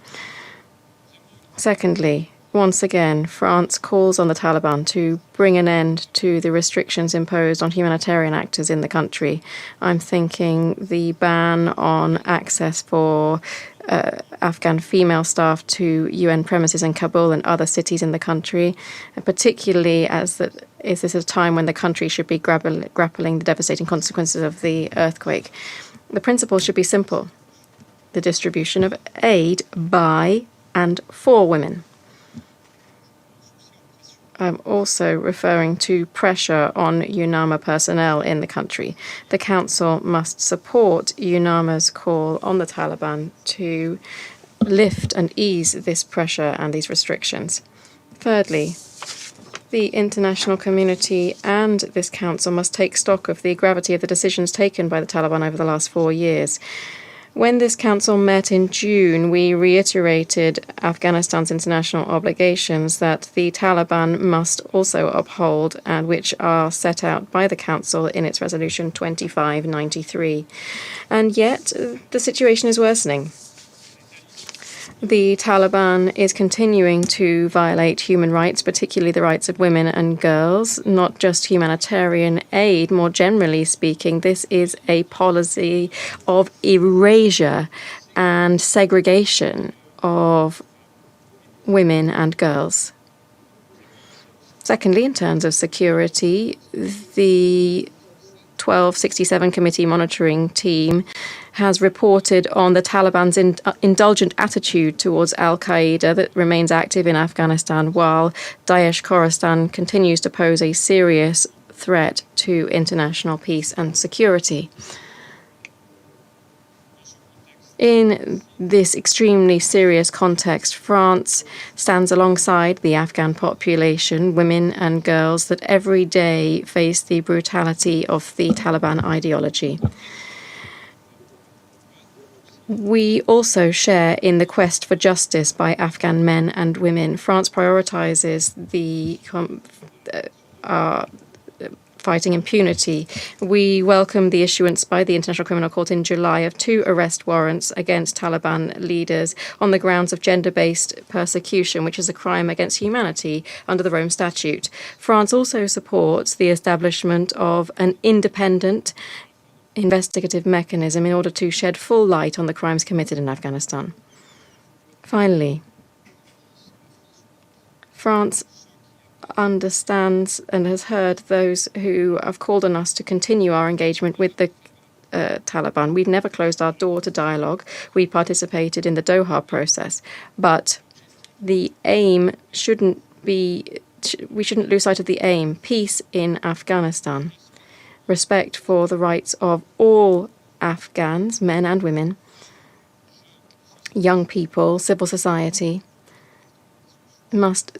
Secondly, once again, France calls on the Taliban to bring an end to the restrictions imposed on humanitarian actors in the country. I'm thinking the ban on access for Afghan female staff to UN premises in Kabul and other cities in the country, particularly as this is a time when the country should be grappling the devastating consequences of the earthquake. The principle should be simple: the distribution of aid by and for women. I'm also referring to pressure on UNAMA personnel in the country. The Council must support UNAMA's call on the Taliban to lift and ease this pressure and these restrictions. Thirdly, the international community and this Council must take stock of the gravity of the decisions taken by the Taliban over the last 4 years. When this council met in June, we reiterated Afghanistan's international obligations that the Taliban must also uphold, and which are set out by the council in its resolution 2593. And yet, the situation is worsening. The Taliban is continuing to violate human rights, particularly the rights of women and girls, not just humanitarian aid. More generally speaking, this is a policy of erasure and segregation of women and girls. Secondly, in terms of security, the 1267 Committee monitoring team has reported on the Taliban's indulgent attitude towards al-Qaeda that remains active in Afghanistan, while Daesh Khorasan continues to pose a serious threat to international peace and security. In this extremely serious context, France stands alongside the Afghan population, women and girls, that every day face the brutality of the Taliban ideology. We also share in the quest for justice by Afghan men and women. France prioritizes the fighting impunity. We welcome the issuance by the International Criminal Court in July of 2 arrest warrants against Taliban leaders on the grounds of gender-based persecution, which is a crime against humanity under the Rome Statute. France also supports the establishment of an independent investigative mechanism in order to shed full light on the crimes committed in Afghanistan. Finally, France understands and has heard those who have called on us to continue our engagement with the Taliban. We've never closed our door to dialogue. We participated in the Doha process, but the aim shouldn't be, we shouldn't lose sight of the aim: peace in Afghanistan, respect for the rights of all Afghans, men and women, young people, civil society. Must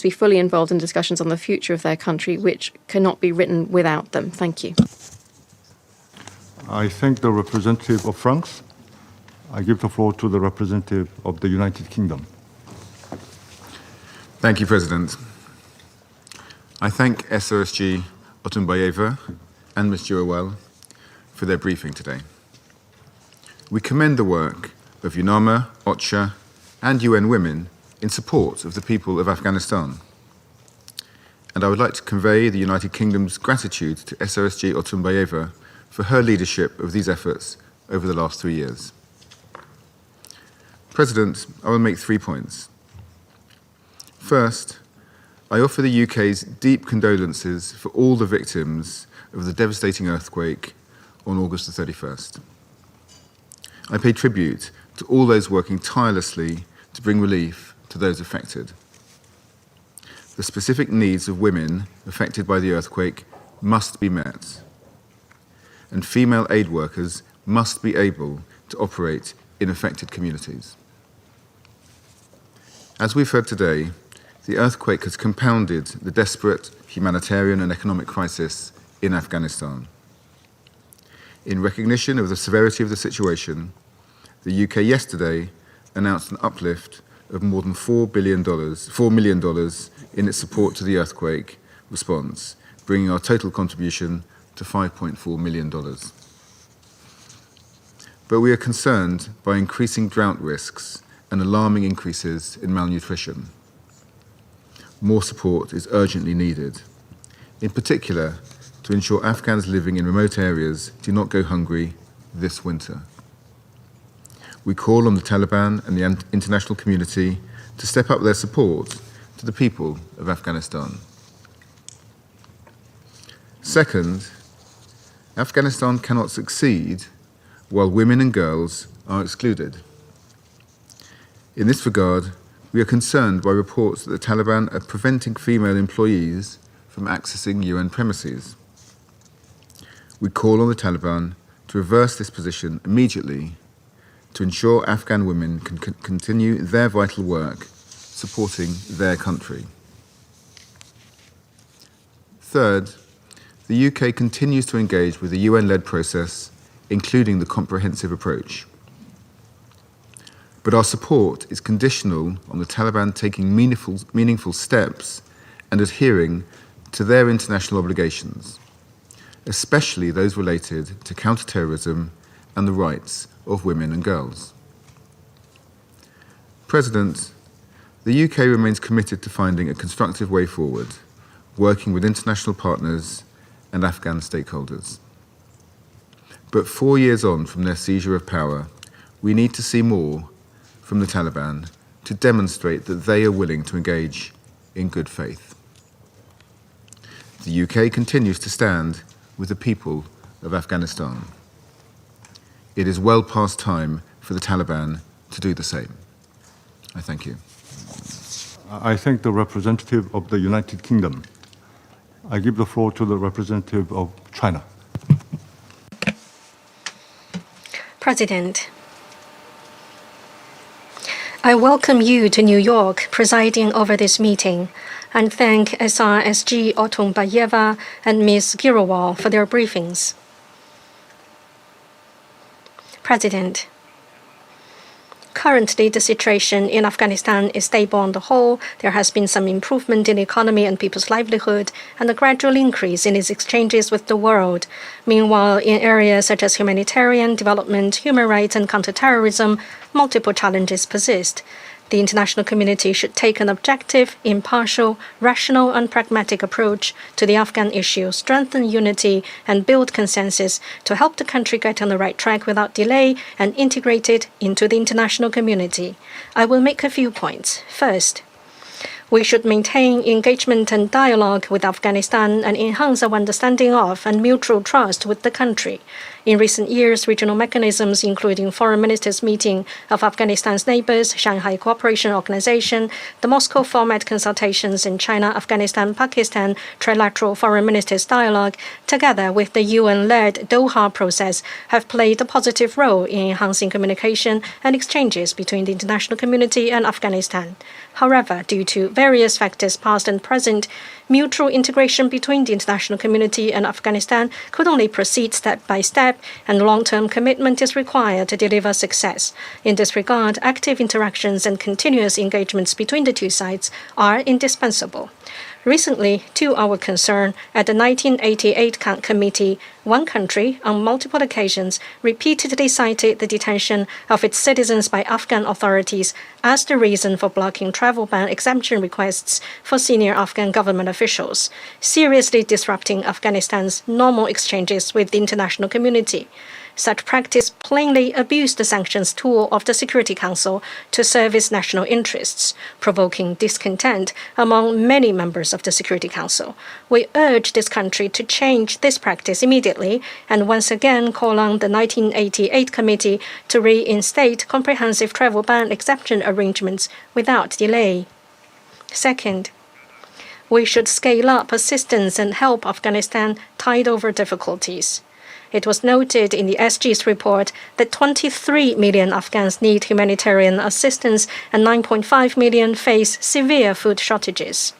be fully involved in discussions on the future of their country, which cannot be written without them. Thank you. I thank the representative of France. I give the floor to the representative of the United Kingdom. Thank you, President. I thank SRSG Otunbayeva and Ms. Girowal for their briefing today. We commend the work of UNAMA, OCHA, and UN Women in support of the people of Afghanistan. And I would like to convey the United Kingdom's gratitude to SRSG Otunbayeva for her leadership of these efforts over the last 3 years. President, I will make 3 points. First, I offer the UK's deep condolences for all the victims of the devastating earthquake on August the 31st. I pay tribute to all those working tirelessly to bring relief to those affected. The specific needs of women affected by the earthquake must be met, and female aid workers must be able to operate in affected communities. As we've heard today, the earthquake has compounded the desperate humanitarian and economic crisis in Afghanistan. In recognition of the severity of the situation, the UK yesterday announced an uplift of more than $4 million in its support to the earthquake response, bringing our total contribution to $5.4 million. But we are concerned by increasing drought risks and alarming increases in malnutrition. More support is urgently needed, in particular to ensure Afghans living in remote areas do not go hungry this winter. We call on the Taliban and the international community to step up their support to the people of Afghanistan. Second, Afghanistan cannot succeed while women and girls are excluded. In this regard, we are concerned by reports that the Taliban are preventing female employees from accessing UN premises. We call on the Taliban to reverse this position immediately to ensure Afghan women can continue their vital work supporting their country. Third, the UK continues to engage with the UN-led process, including the comprehensive approach. But our support is conditional on the Taliban taking meaningful steps and adhering to their international obligations, especially those related to counterterrorism and the rights of women and girls. President, the UK remains committed to finding a constructive way forward, working with international partners and Afghan stakeholders. But 4 years on from their seizure of power, we need to see more from the Taliban to demonstrate that they are willing to engage in good faith. The UK continues to stand with the people of Afghanistan. It is well past time for the Taliban to do the same. I thank you. I thank the representative of the United Kingdom. I give the floor to the representative of China. President, I welcome you to New York, presiding over this meeting, and thank SRSG Otunbayeva and Ms. Girowal for their briefings. President, currently, the situation in Afghanistan is stable on the whole. There has been some improvement in the economy and people's livelihood, and a gradual increase in its exchanges with the world. Meanwhile, in areas such as humanitarian development, human rights, and counterterrorism, multiple challenges persist. The international community should take an objective, impartial, rational, and pragmatic approach to the Afghan issue, strengthen unity, and build consensus to help the country get on the right track without delay and integrate it into the international community. I will make a few points. First, we should maintain engagement and dialogue with Afghanistan and enhance our understanding of and mutual trust with the country. In recent years, regional mechanisms, including Foreign Ministers' meeting of Afghanistan's neighbors, Shanghai Cooperation Organization, the Moscow format consultations, and China-Afghanistan-Pakistan trilateral Foreign Ministers' dialogue, together with the UN-led Doha process, have played a positive role in enhancing communication and exchanges between the international community and Afghanistan. However, due to various factors past and present, mutual integration between the international community and Afghanistan could only proceed step by step, and long-term commitment is required to deliver success. In this regard, active interactions and continuous engagements between the two sides are indispensable. Recently, to our concern, at the 1988 Committee, one country, on multiple occasions, repeatedly cited the detention of its citizens by Afghan authorities as the reason for blocking travel ban exemption requests for senior Afghan government officials, seriously disrupting Afghanistan's normal exchanges with the international community. Such practice plainly abused the sanctions tool of the Security Council to serve its national interests, provoking discontent among many members of the Security Council. We urge this country to change this practice immediately and once again call on the 1988 Committee to reinstate comprehensive travel ban exemption arrangements without delay. Second, we should scale up assistance and help Afghanistan tide over difficulties. It was noted in the SG's report that 23 million Afghans need humanitarian assistance and 9.5 million face severe food shortages.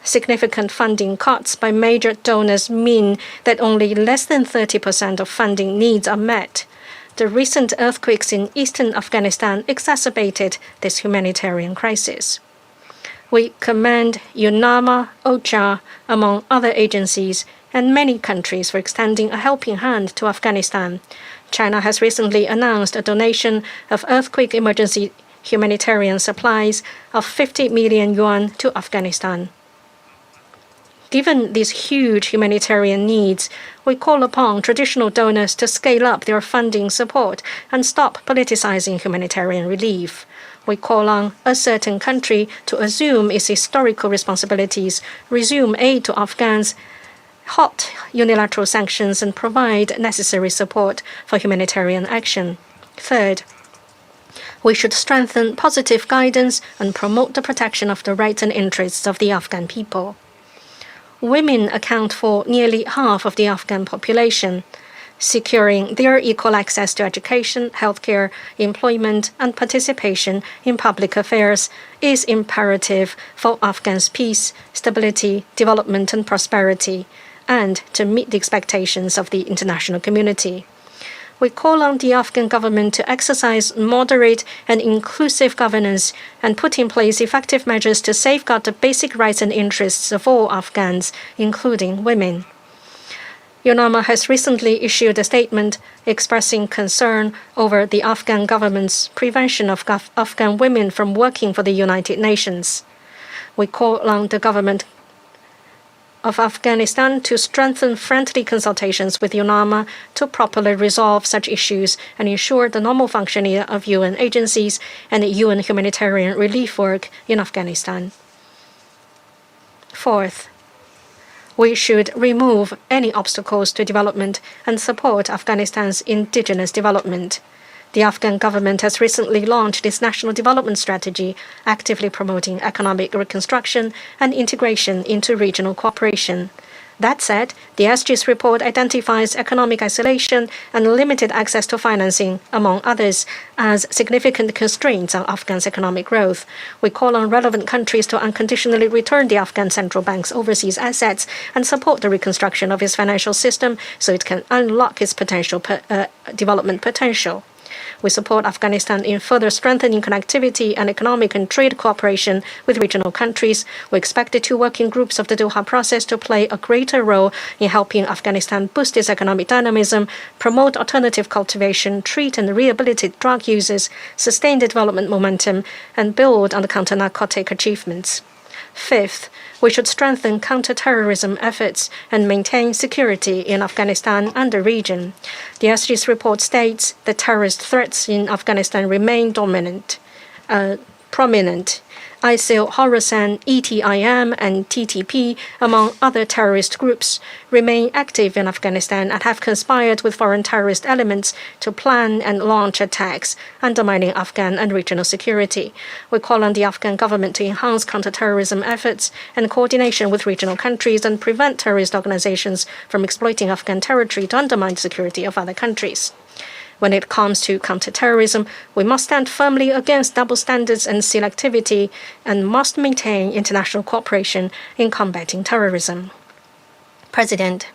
Significant funding cuts by major donors mean that only less than 30% of funding needs are met. The recent earthquakes in eastern Afghanistan exacerbated this humanitarian crisis. We commend UNAMA, OCHA, among other agencies, and many countries for extending a helping hand to Afghanistan. China has recently announced a donation of earthquake emergency humanitarian supplies of 50 million yuan to Afghanistan. Given these huge humanitarian needs, we call upon traditional donors to scale up their funding support and stop politicizing humanitarian relief. We call on a certain country to assume its historical responsibilities, resume aid to Afghans, halt unilateral sanctions, and provide necessary support for humanitarian action. Third, we should strengthen positive guidance and promote the protection of the rights and interests of the Afghan people. Women account for nearly half of the Afghan population. Securing their equal access to education, healthcare, employment, and participation in public affairs is imperative for Afghans' peace, stability, development, and prosperity, and to meet the expectations of the international community. We call on the Afghan government to exercise moderate and inclusive governance and put in place effective measures to safeguard the basic rights and interests of all Afghans, including women. UNAMA has recently issued a statement expressing concern over the Afghan government's prevention of Afghan women from working for the United Nations. We call on the government of Afghanistan to strengthen friendly consultations with UNAMA to properly resolve such issues and ensure the normal functioning of UN agencies and UN humanitarian relief work in Afghanistan. Fourth, we should remove any obstacles to development and support Afghanistan's indigenous development. The Afghan government has recently launched its national development strategy, actively promoting economic reconstruction and integration into regional cooperation. That said, the SG's report identifies economic isolation and limited access to financing, among others, as significant constraints on Afghan's economic growth. We call on relevant countries to unconditionally return the Afghan Central Bank's overseas assets and support the reconstruction of its financial system so it can unlock its development potential. We support Afghanistan in further strengthening connectivity and economic and trade cooperation with regional countries. We expect the two working groups of the Doha process to play a greater role in helping Afghanistan boost its economic dynamism, promote alternative cultivation, treat and rehabilitate drug users, sustain the development momentum, and build on the counter-narcotic achievements. Fifth, we should strengthen counter-terrorism efforts and maintain security in Afghanistan and the region. The SG's report states that terrorist threats in Afghanistan remain prominent. ISIL, Khorasan, ETIM, and TTP, among other terrorist groups, remain active in Afghanistan and have conspired with foreign terrorist elements to plan and launch attacks, undermining Afghan and regional security. We call on the Afghan government to enhance counterterrorism efforts and coordination with regional countries and prevent terrorist organizations from exploiting Afghan territory to undermine the security of other countries. When it comes to counterterrorism, we must stand firmly against double standards and selectivity and must maintain international cooperation in combating terrorism. President,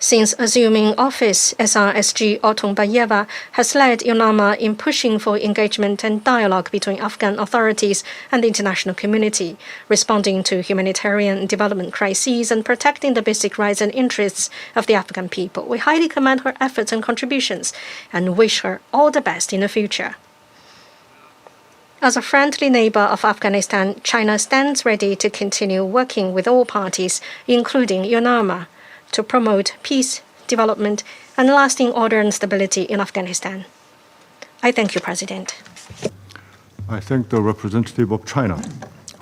since assuming office, SRSG Otunbayeva has led UNAMA in pushing for engagement and dialogue between Afghan authorities and the international community, responding to humanitarian development crises and protecting the basic rights and interests of the Afghan people. We highly commend her efforts and contributions and wish her all the best in the future. As a friendly neighbor of Afghanistan, China stands ready to continue working with all parties, including UNAMA, to promote peace, development, and lasting order and stability in Afghanistan. I thank you, President. I thank the representative of China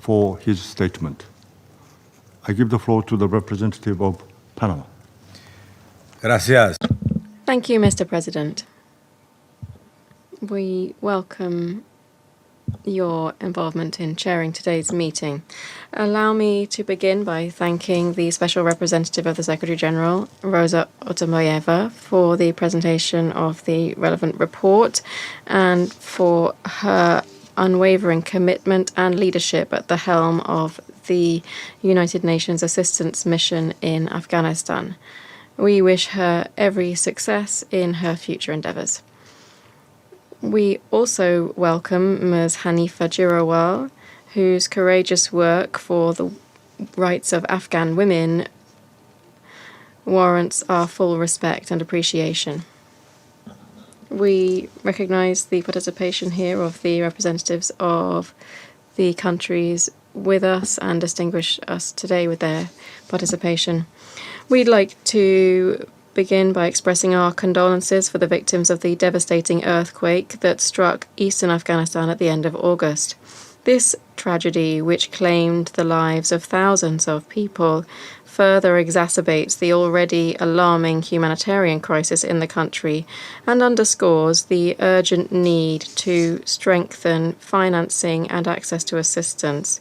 for his statement. I give the floor to the representative of Panama. Gracias. Thank you, Mr. President. We welcome your involvement in chairing today's meeting. Allow me to begin by thanking the Special Representative of the Secretary General, Rosa Otunbayeva, for the presentation of the relevant report and for her unwavering commitment and leadership at the helm of the United Nations Assistance Mission in Afghanistan. We wish her every success in her future endeavors. We also welcome Ms. Hanifa Girowal, whose courageous work for the rights of Afghan women warrants our full respect and appreciation. We recognize the participation here of the representatives of the countries with us and distinguish us today with their participation. We'd like to begin by expressing our condolences for the victims of the devastating earthquake that struck eastern Afghanistan at the end of August. This tragedy, which claimed the lives of thousands of people, further exacerbates the already alarming humanitarian crisis in the country and underscores the urgent need to strengthen financing and access to assistance.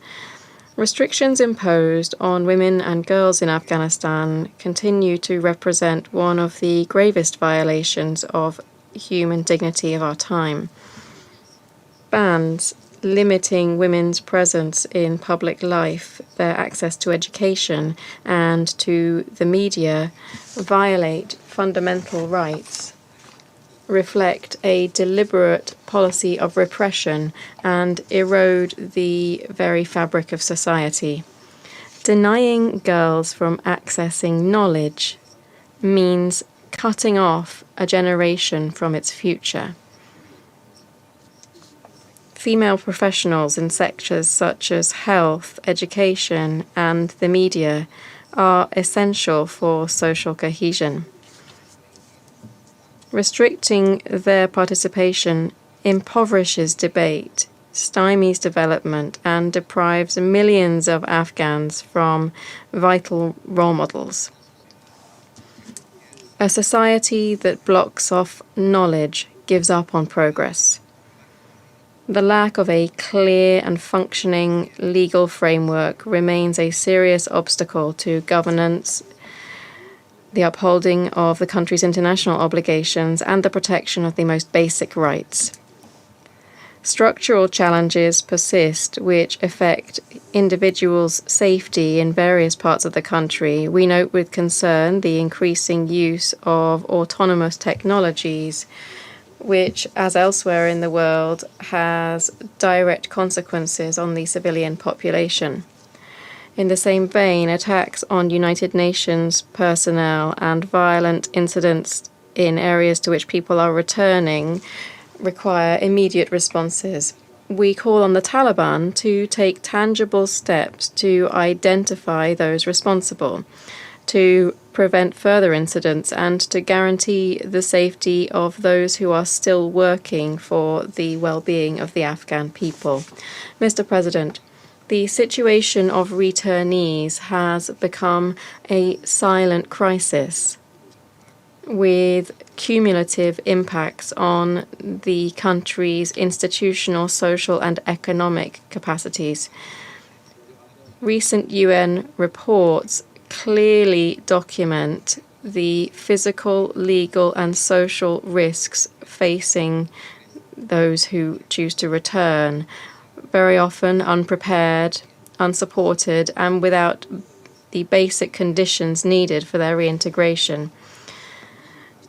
Restrictions imposed on women and girls in Afghanistan continue to represent one of the gravest violations of human dignity of our time. Bans limiting women's presence in public life, their access to education and to the media violate fundamental rights, reflect a deliberate policy of repression and erode the very fabric of society. Denying girls from accessing knowledge means cutting off a generation from its future. Female professionals in sectors such as health, education, and the media are essential for social cohesion. Restricting their participation impoverishes debate, stymies development, and deprives millions of Afghans from vital role models. A society that blocks off knowledge gives up on progress. The lack of a clear and functioning legal framework remains a serious obstacle to governance, the upholding of the country's international obligations, and the protection of the most basic rights. Structural challenges persist which affect individuals' safety in various parts of the country. We note with concern the increasing use of autonomous technologies, which, as elsewhere in the world, has direct consequences on the civilian population. In the same vein, attacks on United Nations personnel and violent incidents in areas to which people are returning require immediate responses. We call on the Taliban to take tangible steps to identify those responsible, to prevent further incidents, and to guarantee the safety of those who are still working for the well-being of the Afghan people. Mr. President, the situation of returnees has become a silent crisis with cumulative impacts on the country's institutional, social, and economic capacities. Recent UN reports clearly document the physical, legal, and social risks facing those who choose to return, very often unprepared, unsupported, and without the basic conditions needed for their reintegration.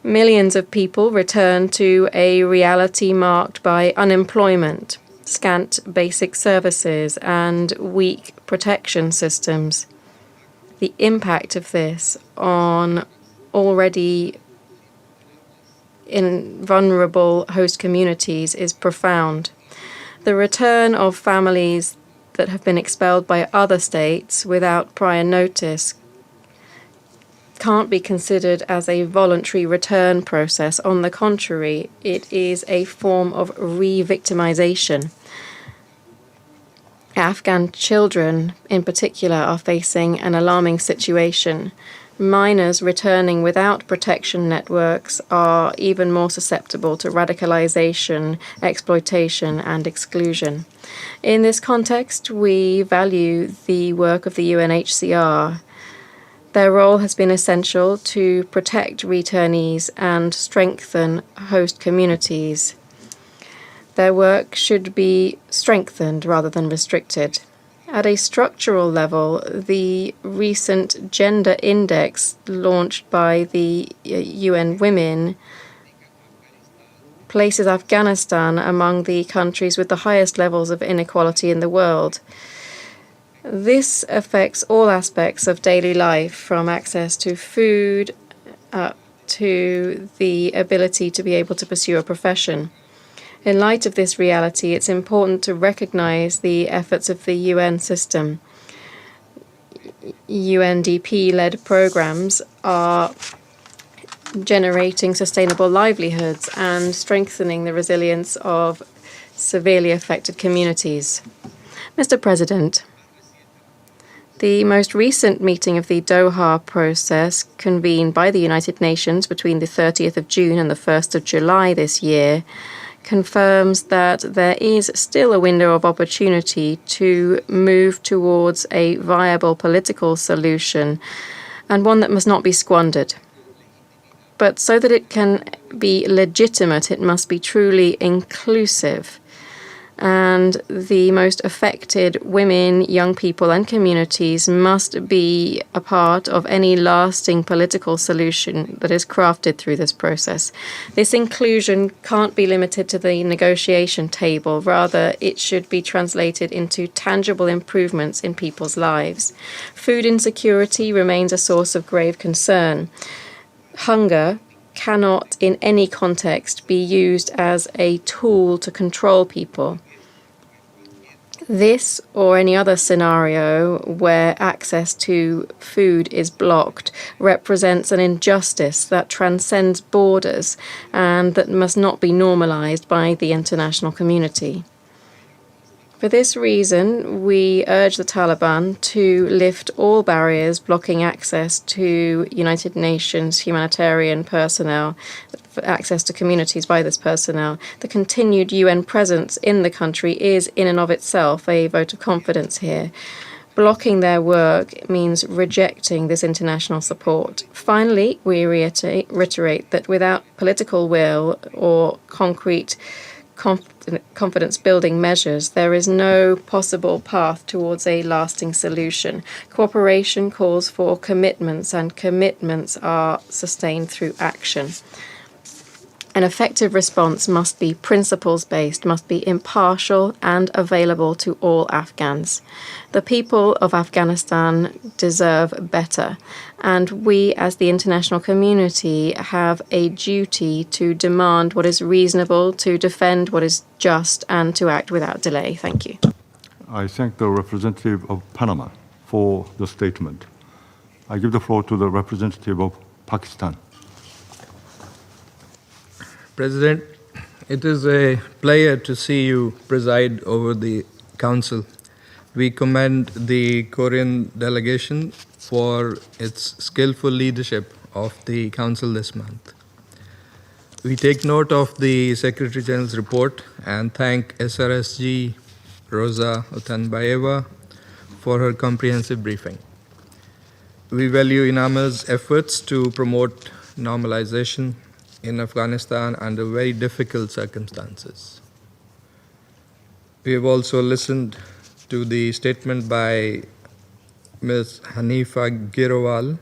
Millions of people return to a reality marked by unemployment, scant basic services, and weak protection systems. The impact of this on already vulnerable host communities is profound. The return of families that have been expelled by other states without prior notice can't be considered as a voluntary return process. On the contrary, it is a form of re-victimization. Afghan children, in particular, are facing an alarming situation. Minors returning without protection networks are even more susceptible to radicalization, exploitation, and exclusion. In this context, we value the work of the UNHCR. Their role has been essential to protect returnees and strengthen host communities. Their work should be strengthened rather than restricted. At a structural level, the recent gender index launched by the UN Women places Afghanistan among the countries with the highest levels of inequality in the world. This affects all aspects of daily life, from access to food to the ability to be able to pursue a profession. In light of this reality, it's important to recognize the efforts of the UN system. UNDP-led programs are generating sustainable livelihoods and strengthening the resilience of severely affected communities. Mr. President, the most recent meeting of the Doha process, convened by the United Nations between the 30th of June and the 1st of July this year, confirms that there is still a window of opportunity to move towards a viable political solution, and one that must not be squandered. But so that it can be legitimate, it must be truly inclusive. And the most affected women, young people, and communities must be a part of any lasting political solution that is crafted through this process. This inclusion can't be limited to the negotiation table. Rather, it should be translated into tangible improvements in people's lives. Food insecurity remains a source of grave concern. Hunger cannot, in any context, be used as a tool to control people. This or any other scenario where access to food is blocked represents an injustice that transcends borders and that must not be normalized by the international community. For this reason, we urge the Taliban to lift all barriers blocking access to United Nations humanitarian personnel, access to communities by this personnel. The continued UN presence in the country is, in and of itself, a vote of confidence here. Blocking their work means rejecting this international support. Finally, we reiterate that without political will or concrete confidence-building measures, there is no possible path towards a lasting solution. Cooperation calls for commitments, and commitments are sustained through action. An effective response must be principles-based, must be impartial and available to all Afghans. The people of Afghanistan deserve better, and we as the international community have a duty to demand what is reasonable, to defend what is just, and to act without delay. Thank you. I thank the representative of Panama for the statement. I give the floor to the representative of Pakistan. President, it is a pleasure to see you preside over the Council. We commend the Korean delegation for its skillful leadership of the Council this month. We take note of the Secretary General's report and thank SRSG Rosa Otunbayeva for her comprehensive briefing. We value UNAMA's efforts to promote normalization in Afghanistan under very difficult circumstances. We have also listened to the statement by Ms. Hanifa Girowal,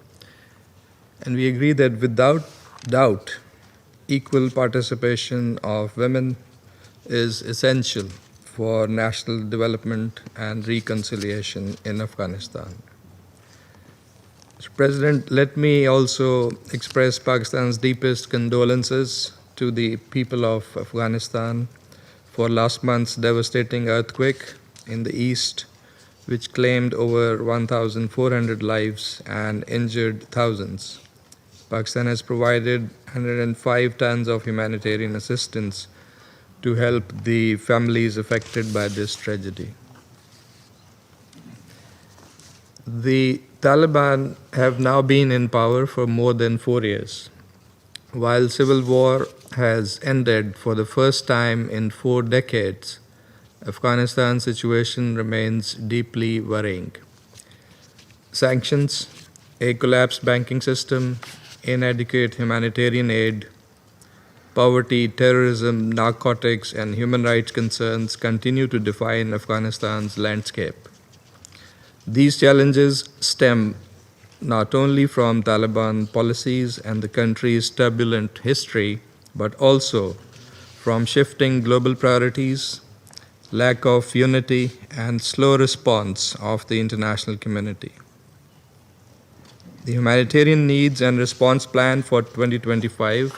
and we agree that without doubt, equal participation of women is essential for national development and reconciliation in Afghanistan. Mr. President, let me also express Pakistan's deepest condolences to the people of Afghanistan for last month's devastating earthquake in the east, which claimed over 1,400 lives and injured thousands. Pakistan has provided 105 tons of humanitarian assistance to help the families affected by this tragedy. The Taliban have now been in power for more than 4 years. While civil war has ended for the first time in 4 decades, Afghanistan's situation remains deeply worrying. Sanctions, a collapsed banking system, inadequate humanitarian aid, poverty, terrorism, narcotics, and human rights concerns continue to define Afghanistan's landscape. These challenges stem not only from Taliban policies and the country's turbulent history, but also from shifting global priorities, lack of unity, and slow response of the international community. The humanitarian needs and response plan for 2025,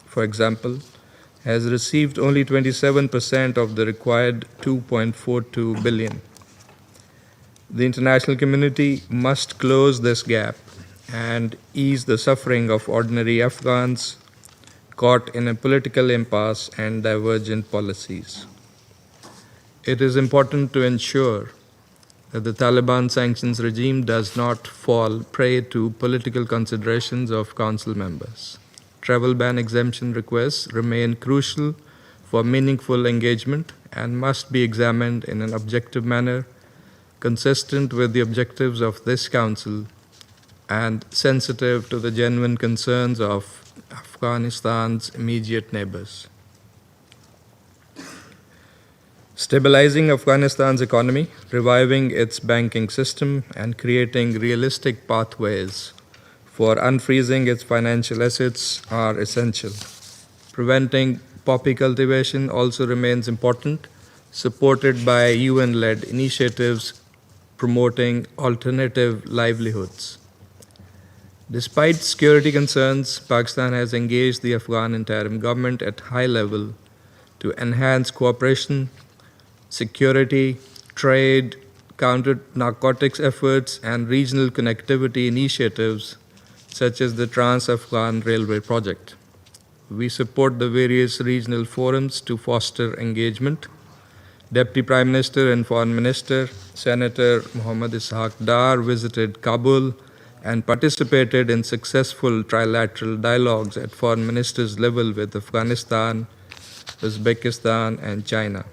for example, has received only 27% of the required $2.42 billion. The international community must close this gap and ease the suffering of ordinary Afghans caught in a political impasse and divergent policies. It is important to ensure that the Taliban sanctions regime does not fall prey to political considerations of Council members. Travel ban exemption requests remain crucial for meaningful engagement and must be examined in an objective manner, consistent with the objectives of this Council and sensitive to the genuine concerns of Afghanistan's immediate neighbors. Stabilizing Afghanistan's economy, reviving its banking system, and creating realistic pathways for unfreezing its financial assets are essential. Preventing poppy cultivation also remains important, supported by UN-led initiatives promoting alternative livelihoods. Despite security concerns, Pakistan has engaged the Afghan interim government at high level to enhance cooperation, security, trade, counter-narcotics efforts, and regional connectivity initiatives such as the Trans-Afghan Railway Project. We support the various regional forums to foster engagement. Deputy Prime Minister and Foreign Minister Senator Mohammad Ishaq Dar visited Kabul and participated in successful trilateral dialogues at foreign ministers level with Afghanistan, Uzbekistan, and China.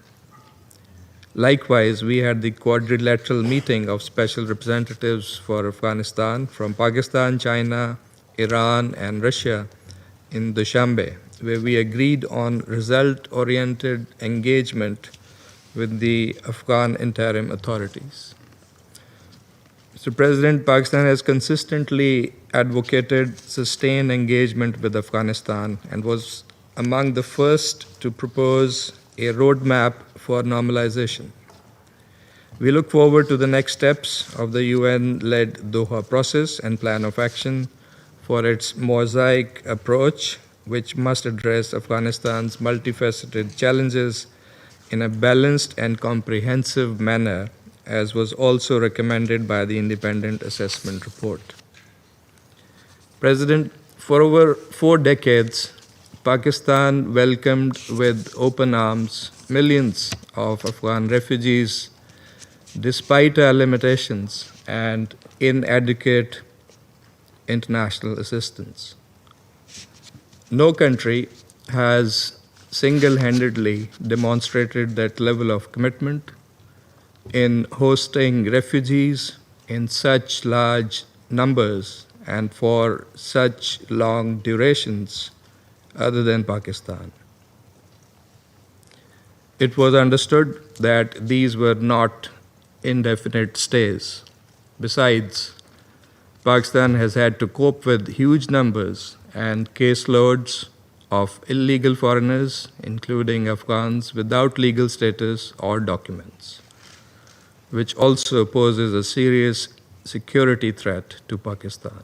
Likewise, we had the quadrilateral meeting of special representatives for Afghanistan from Pakistan, China, Iran, and Russia in Dushanbe, where we agreed on result-oriented engagement with the Afghan interim authorities. Mr. President, Pakistan has consistently advocated sustained engagement with Afghanistan and was among the first to propose a roadmap for normalization. We look forward to the next steps of the UN-led Doha process and plan of action for its mosaic approach, which must address Afghanistan's multifaceted challenges in a balanced and comprehensive manner, as was also recommended by the independent assessment report. President, for over 4 decades, Pakistan welcomed with open arms millions of Afghan refugees despite our limitations and inadequate international assistance. No country has single-handedly demonstrated that level of commitment in hosting refugees in such large numbers and for such long durations other than Pakistan. It was understood that these were not indefinite stays. Besides, Pakistan has had to cope with huge numbers and caseloads of illegal foreigners, including Afghans without legal status or documents, which also poses a serious security threat to Pakistan.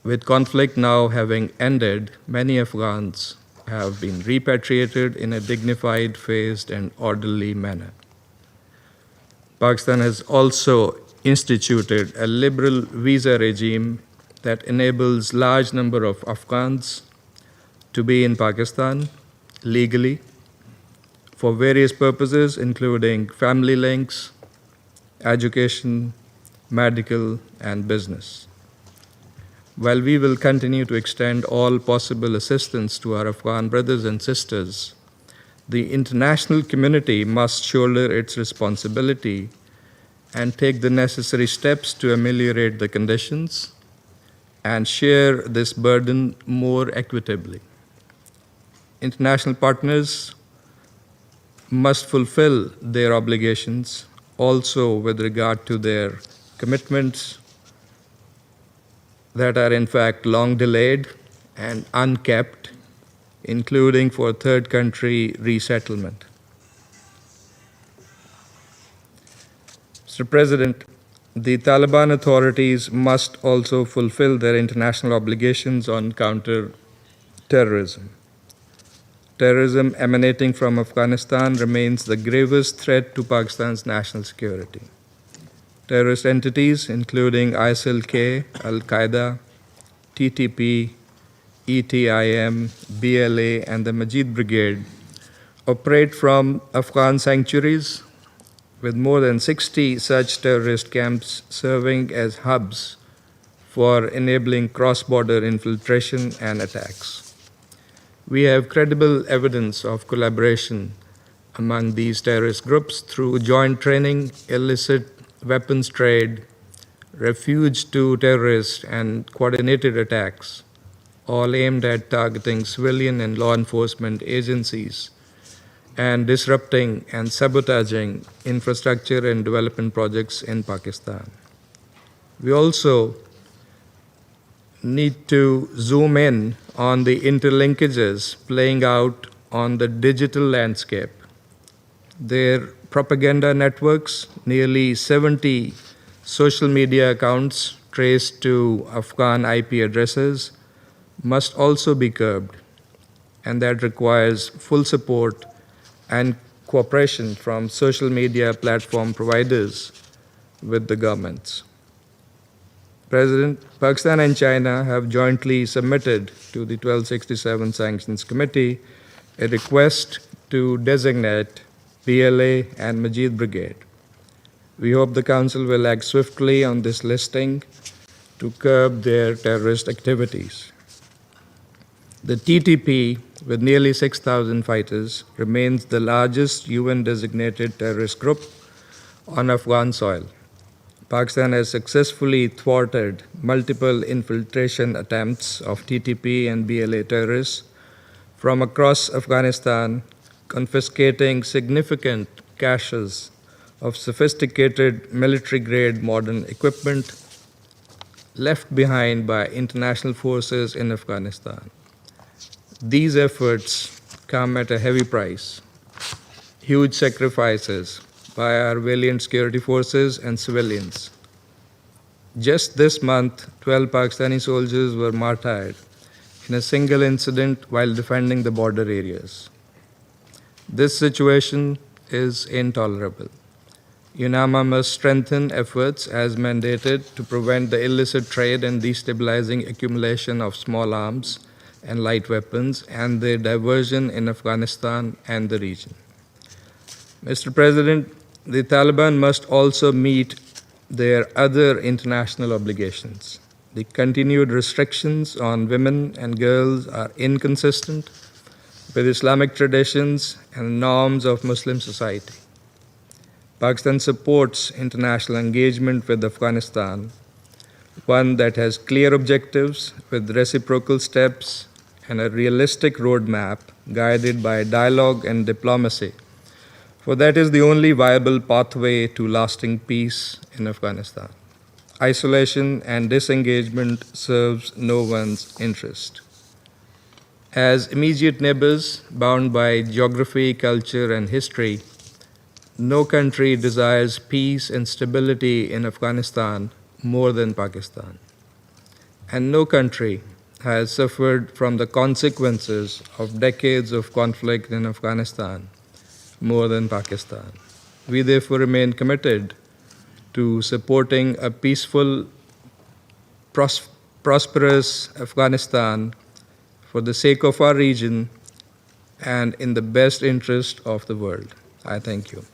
With conflict now having ended, many Afghans have been repatriated in a dignified, phased, and orderly manner. Pakistan has also instituted a liberal visa regime that enables large number of Afghans to be in Pakistan legally for various purposes, including family links, education, medical, and business. While we will continue to extend all possible assistance to our Afghan brothers and sisters, the international community must shoulder its responsibility and take the necessary steps to ameliorate the conditions and share this burden more equitably. International partners must fulfill their obligations also with regard to their commitments that are in fact long delayed and unkept, including for third country resettlement. Mr. President, the Taliban authorities must also fulfill their international obligations on counter-terrorism. Terrorism emanating from Afghanistan remains the gravest threat to Pakistan's national security. Terrorist entities, including ISIL-K, Al-Qaeda, TTP, ETIM, BLA, and the Majid Brigade, operate from Afghan sanctuaries, with more than 60 such terrorist camps serving as hubs for enabling cross-border infiltration and attacks. We have credible evidence of collaboration among these terrorist groups through joint training, illicit weapons trade, refuge to terrorists, and coordinated attacks, all aimed at targeting civilian and law enforcement agencies and disrupting and sabotaging infrastructure and development projects in Pakistan. We also need to zoom in on the interlinkages playing out on the digital landscape. Their propaganda networks, nearly 70 social media accounts traced to Afghan IP addresses, must also be curbed, and that requires full support and cooperation from social media platform providers with the governments. President, Pakistan and China have jointly submitted to the 1267 Sanctions Committee a request to designate BLA and Majid Brigade We hope the Council will act swiftly on this listing to curb their terrorist activities. The TTP, with nearly 6,000 fighters, remains the largest UN-designated terrorist group on Afghan soil. Pakistan has successfully thwarted multiple infiltration attempts of TTP and BLA terrorists from across Afghanistan, confiscating significant caches of sophisticated military-grade modern equipment left behind by international forces in Afghanistan. These efforts come at a heavy price, huge sacrifices by our valiant security forces and civilians. Just this month, 12 Pakistani soldiers were martyred in a single incident while defending the border areas. This situation is intolerable. UNAMA must strengthen efforts as mandated to prevent the illicit trade and destabilizing accumulation of small arms and light weapons and their diversion in Afghanistan and the region. Mr. President, the Taliban must also meet their other international obligations. The continued restrictions on women and girls are inconsistent with Islamic traditions and norms of Muslim society. Pakistan supports international engagement with Afghanistan, one that has clear objectives with reciprocal steps and a realistic roadmap guided by dialogue and diplomacy, for that is the only viable pathway to lasting peace in Afghanistan. Isolation and disengagement serves no one's interest. As immediate neighbors bound by geography, culture, and history, no country desires peace and stability in Afghanistan more than Pakistan. And no country has suffered from the consequences of decades of conflict in Afghanistan more than Pakistan. We therefore remain committed to supporting a peaceful, prosperous Afghanistan for the sake of our region and in the best interest of the world. I thank you.